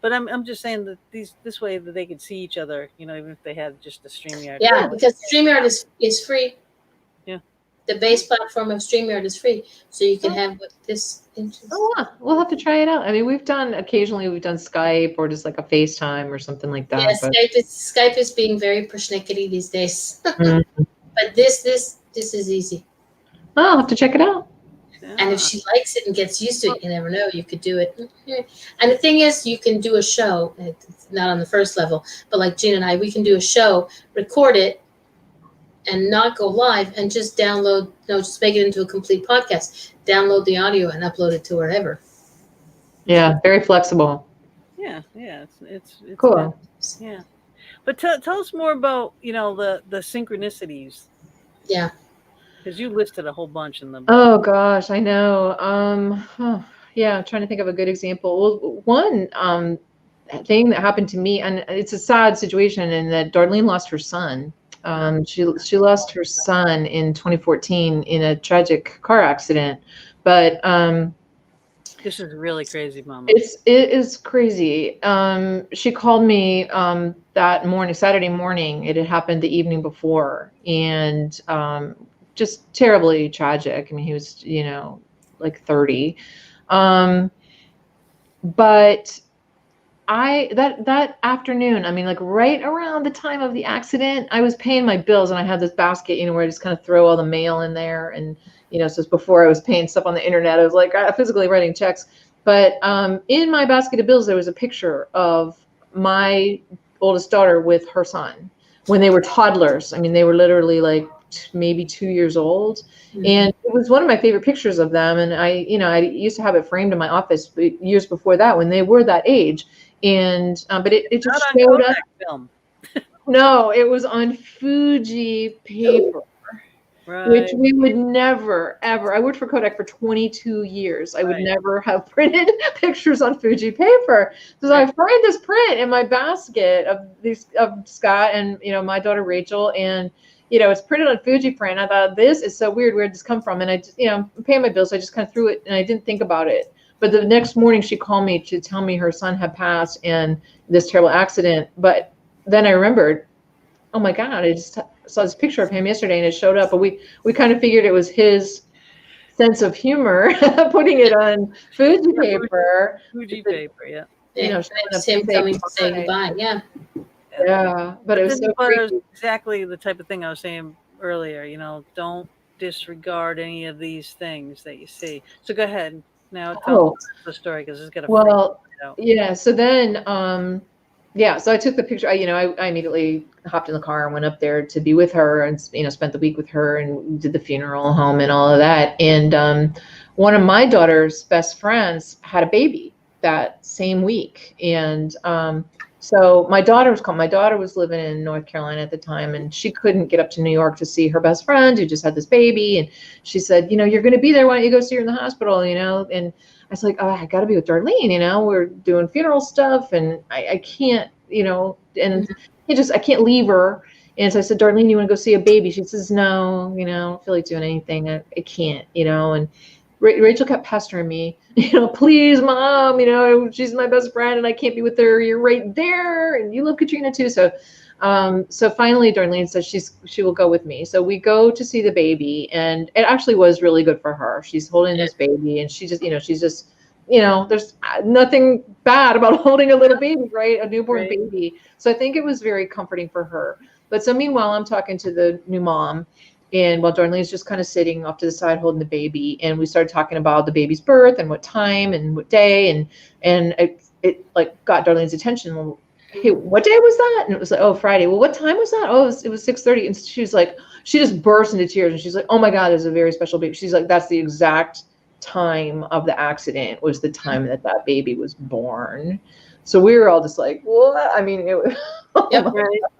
But I'm just saying that this way that they could see each other. You know, even if they had just a StreamYard. Yeah, because StreamYard is free. Yeah. The base platform of StreamYard is free, so you can have what this interest. Oh, wow. We'll have to try it out. I mean, occasionally we've done Skype or just like a FaceTime or something like that. Yeah, but Skype is being very persnickety these days. Mhm. But this is easy. Oh, I'll have to check it out. And if she likes it and gets used to it, you never know, you could do it. And the thing is, you can do a show, it's not on the first level, but like Gina and I, we can do a show, record it, and not go live, and just download, just make it into a complete podcast, download the audio and upload it to wherever. Yeah, very flexible. Yeah. It's Cool. Yeah. But tell us more about, the synchronicities. Yeah. Because you listed a whole bunch in them. Oh gosh, I know. Yeah, I'm trying to think of a good example. Well, one thing that happened to me, and it's a sad situation, in that Darlene lost her son. She lost her son in 2014 in a tragic car accident. But this is really crazy, Mama. it is crazy. She called me that morning, Saturday morning. It had happened the evening before, and just terribly tragic. I mean, he was, like 30. But that afternoon, I mean, like right around the time of the accident, I was paying my bills, and I had this basket, where I just kind of throw all the mail in there. And, so it's before I was paying stuff on the internet, I was like physically writing checks. But in my basket of bills, there was a picture of my oldest daughter with her son when they were toddlers. I mean, they were literally like maybe 2 years old. Mm-hmm. And it was one of my favorite pictures of them. And I used to have it framed in my office years before that, when they were that age. And but it just showed up. Film. No, it was on Fuji paper. Right. Which we would never, ever. I worked for Kodak for 22 years. I would never have printed pictures on Fuji paper. So I find this print in my basket of Scott and my daughter Rachel, and it's printed on Fuji print. I thought, this is so weird. Where'd this come from? And I just, I'm paying my bills, so I just kind of threw it, and I didn't think about it. But the next morning, she called me to tell me her son had passed in this terrible accident. But then I remembered, oh my God, I just saw this picture of him yesterday, and it showed up. But we kind of figured it was his sense of humor putting it on Fuji paper. Fuji paper, yeah. It's him coming to say goodbye. Yeah. Yeah, but it was so creepy. Exactly the type of thing I was saying earlier. Don't disregard any of these things that you see. So go ahead now. Tell the story, because it's gonna. Well, yeah. So then, so I took the picture. I immediately hopped in the car and went up there to be with her, and spent the week with her, and did the funeral home and all of that. And one of my daughter's best friends had a baby that same week, and so my daughter was called. My daughter was living in North Carolina at the time, and she couldn't get up to New York to see her best friend who just had this baby. And she said, you're going to be there. Why don't you go see her in the hospital? And I was like, oh, I got to be with Darlene. We're doing funeral stuff, and I can't, and I can't leave her. And so I said, Darlene, you want to go see a baby? She says, no, I don't feel like doing anything. I can't, and Rachel kept pestering me, please, Mom, she's my best friend and I can't be with her. You're right there. And you love Katrina too. So finally Darlene says she will go with me. So we go to see the baby, and it actually was really good for her. She's holding this baby, and she just, she's just, there's nothing bad about holding a little baby, right? A newborn baby. So I think it was very comforting for her. But so meanwhile, I'm talking to the new mom, and while Darlene's just kind of sitting off to the side holding the baby, and we started talking about the baby's birth and what time and what day, and it like got Darlene's attention. Well, hey, what day was that? And it was like, oh, Friday. Well, what time was that? Oh, it was 6:30. And she was like, she just burst into tears. And she's like, oh my God, there's a very special baby. She's like, that's the exact time of the accident was the time that baby was born. So we were all just like, what? I mean, it was, oh Yep. my Right. God,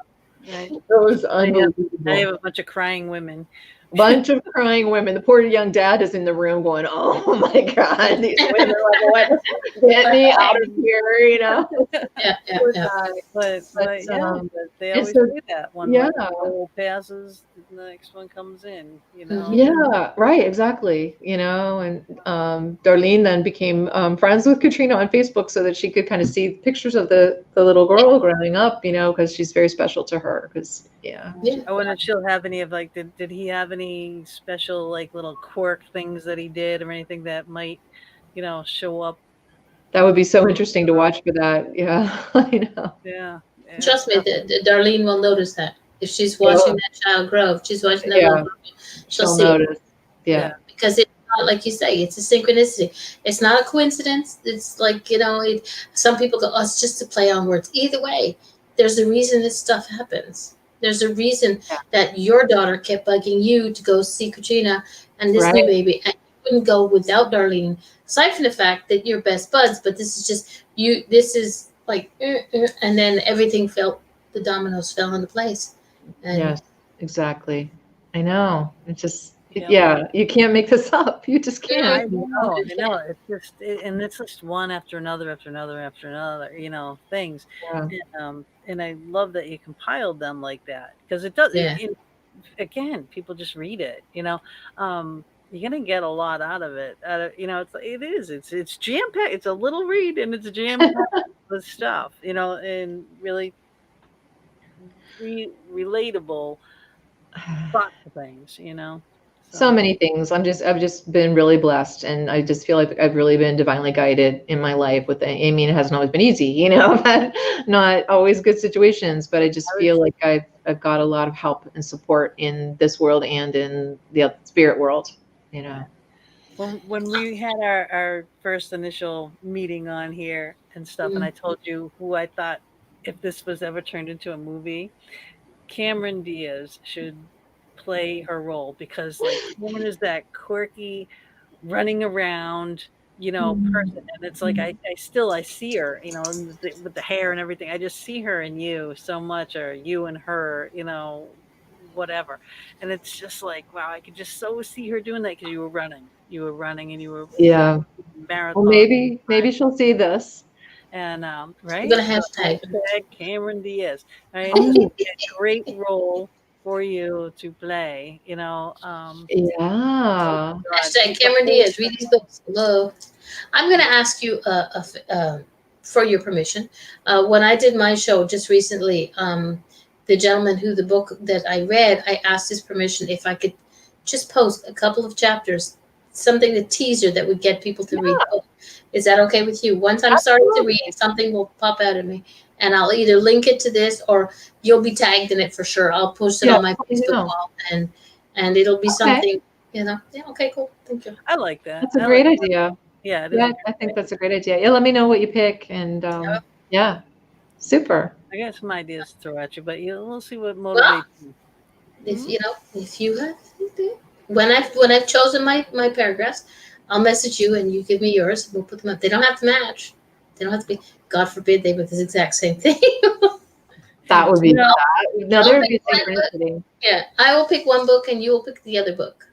Right. it was unbelievable. I have a bunch of crying women. Bunch of crying women. The poor young dad is in the room going, oh my God, these women are like, what? Get me out of here, you know? Yeah, yeah, Poor yeah. guy. But they and always so- say that one yeah. roll passes, the next one comes in, you know. Yeah, right, exactly. You know, and Darlene then became friends with Katrina on Facebook so that she could kind of see pictures of the little girl growing up, you know, because she's very special to her. Because, yeah. I wonder if she'll have any of like, did he have any special like little quirk things that he did or anything that might, you know, show up? That would be so interesting to watch for that. Yeah, I know. Yeah. Trust me, Darlene will notice that. If she's watching that child grow, if she's watching that little girl, she'll see it. Notice. Yeah. Because it's not like you say, it's a synchronicity. It's not a coincidence. It's like, you know, some people go, oh, it's just a play on words. Either way, there's a reason this stuff happens. There's a reason that your daughter kept bugging you to go see Katrina and this new baby, and you wouldn't go without Darlene. Aside from the fact that you're best buds, but this is just you. This is like, and then everything the dominoes fell into place. And yes, exactly. I know. It's just, you can't make this up. You just can't. I know. It's just, and it's just one after another, after another, after another, you know, things. Yeah. And I love that you compiled them like that because it does. Again, people just read it, you know. You're gonna get a lot out of it. You know, it's jam packed. It's a little read and it's jam packed with stuff, you know, and really relatable thought to things, you know. So many things. I've just been really blessed, and I just feel like I've really been divinely guided in my life. With I mean, it hasn't always been easy, you know, I've had not always good situations, but I just feel like I've got a lot of help and support in this world and in the spirit world, you know. When we had our first initial meeting on here and stuff, and I told you who I thought, if this was ever turned into a movie, Cameron Diaz should play her role, because like Cameron is that quirky, running around, you know, person, and it's like I see her, you know, with the hair and everything. I just see her in you so much, or you and her, you know, whatever. And it's just like, wow, I could just so see her doing that because you were running and you were marathon. Well, maybe she'll see this. And right, we're gonna hashtag Cameron Diaz. Right, a great role for you to play, you know. Hashtag Cameron Diaz. Read these books. Hello. I'm gonna ask you for your permission. When I did my show just recently, the gentleman who the book that I read, I asked his permission if I could just post a couple of chapters, something, a teaser that would get people to read the book. Is that okay with you? Once I'm starting to read, something will pop out of me, and I'll either link it to this or you'll be tagged in it for sure. I'll post it on my Facebook wall, and it'll be something, you know. Yeah, okay, cool. Thank you. I like that. That's a great idea. Yeah, I think that's a great idea. Yeah, let me know what you pick, and yeah, super. I got some ideas to throw at you, but we'll see what motivates you. If you know, if you have, when I've chosen my paragraphs, I'll message you and you give me yours. We'll put them up. They don't have to match. They don't have to be. God forbid they were the exact same thing. That would be No, there would be synchronicity. Yeah, I will pick one book and you will pick the other book.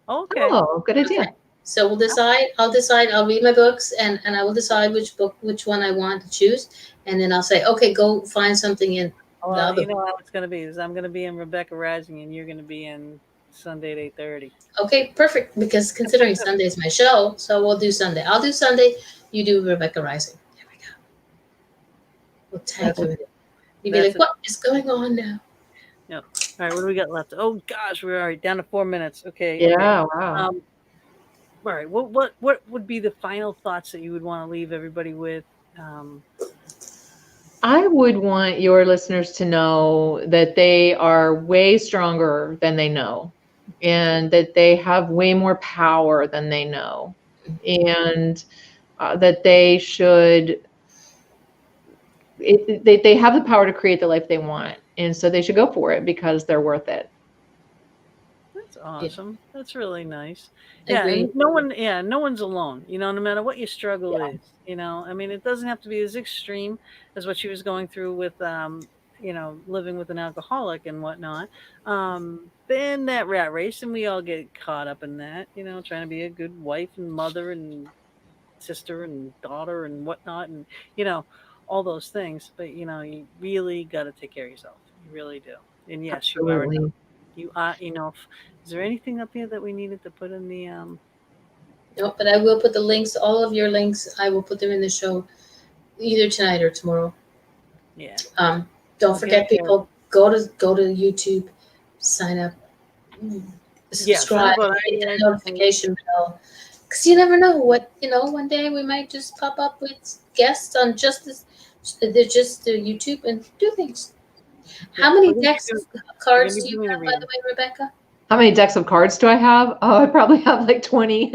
Okay. Oh, good idea. Okay. So we'll decide. I'll decide. I'll read my books and I will decide which one I want to choose, and then I'll say, okay, go find something in. Well, you know how it's going to be. Is I'm going to be in Rebecca Rising, and you're going to be in Sunday at 8:30. Okay, perfect. Because considering Sunday is my show, so we'll do Sunday. I'll do Sunday. You do Rebecca Rising. There we go. We'll tag you in it. You'd be like, what is going on now? Yeah. All right, what do we got left? Oh gosh, we're already down to 4 minutes. Okay. Yeah. Okay. Wow. All right. What would be the final thoughts that you would want to leave everybody with? I would want your listeners to know that they are way stronger than they know, and that they have way more power than they know, and that they should they have the power to create the life they want. And so they should go for it because they're worth it. That's awesome. That's really nice. Agreed. And no one's alone, no matter what your struggle is, I mean, it doesn't have to be as extreme as what she was going through with, living with an alcoholic and whatnot. Then that rat race, and we all get caught up in that, trying to be a good wife and mother and sister and daughter and whatnot. And, all those things, but you really got to take care of yourself. You really do. And yes, Absolutely. you are enough. Is there anything up here that we needed to put in the No, but I will put the links, all of your links, I will put them in the show either tonight or tomorrow. Yeah. Don't forget, people, go to YouTube, sign up, subscribe, hit the notification bell. Because you never know what, one day we might just pop up with guests on just the YouTube and do things. How many decks of cards do you have, by the way, Rebecca? How many decks of cards do I have? Oh, I probably have like 20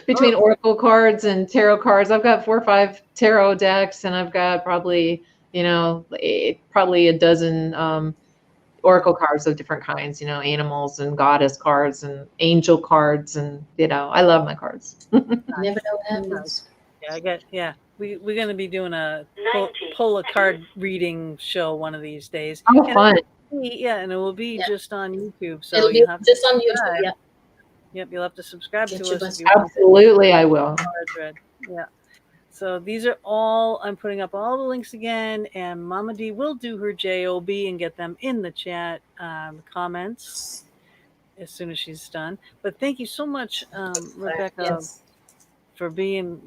between Oracle cards and tarot cards. I've got 4 or 5 tarot decks, and I've got probably, probably a dozen Oracle cards of different kinds, animals and goddess cards and angel cards. And, I love my cards. You never know what happens. We're going to be doing a pull a card reading show one of these days. Oh, fun. And it will be just on YouTube. So it'll be just on YouTube. Yeah. Yep, you'll have to subscribe to us. Absolutely, I will. Yeah. So these are all, I'm putting up all the links again, and Mama D will do her JOB and get them in the chat comments as soon as she's done. But thank you so much, Rebecca, for being,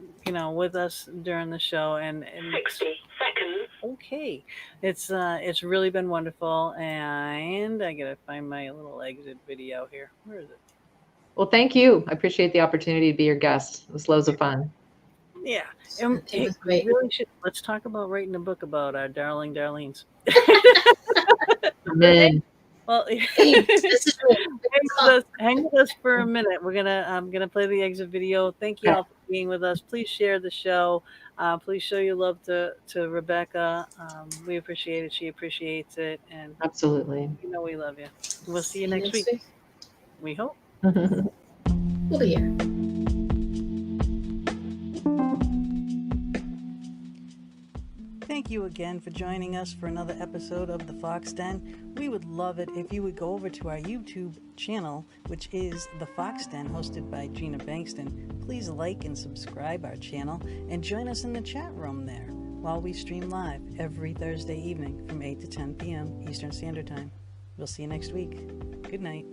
with us during the show. And 60 seconds. Okay. It's really been wonderful. And I gotta find my little exit video here. Where is it? Well, thank you. I appreciate the opportunity to be your guest. It was loads of fun. Yeah. And it was great. Really should, let's talk about writing a book about our darling Darlene's. Amen. Well, hang with us for a minute. I'm gonna play the exit video. Thank you all for being with us. Please share the show. Please show your love to Rebecca. We appreciate it. She appreciates it, and absolutely, we love you. We'll see you next week. We hope. We'll be here. Thank you again for joining us for another episode of The Fox Den. We would love it if you would go over to our YouTube channel, which is The Fox Den, hosted by Gina Bankston. Please like and subscribe our channel and join us in the chat room there while we stream live every Thursday evening from 8 to 10 p.m. Eastern Standard Time. We'll see you next week. Good night.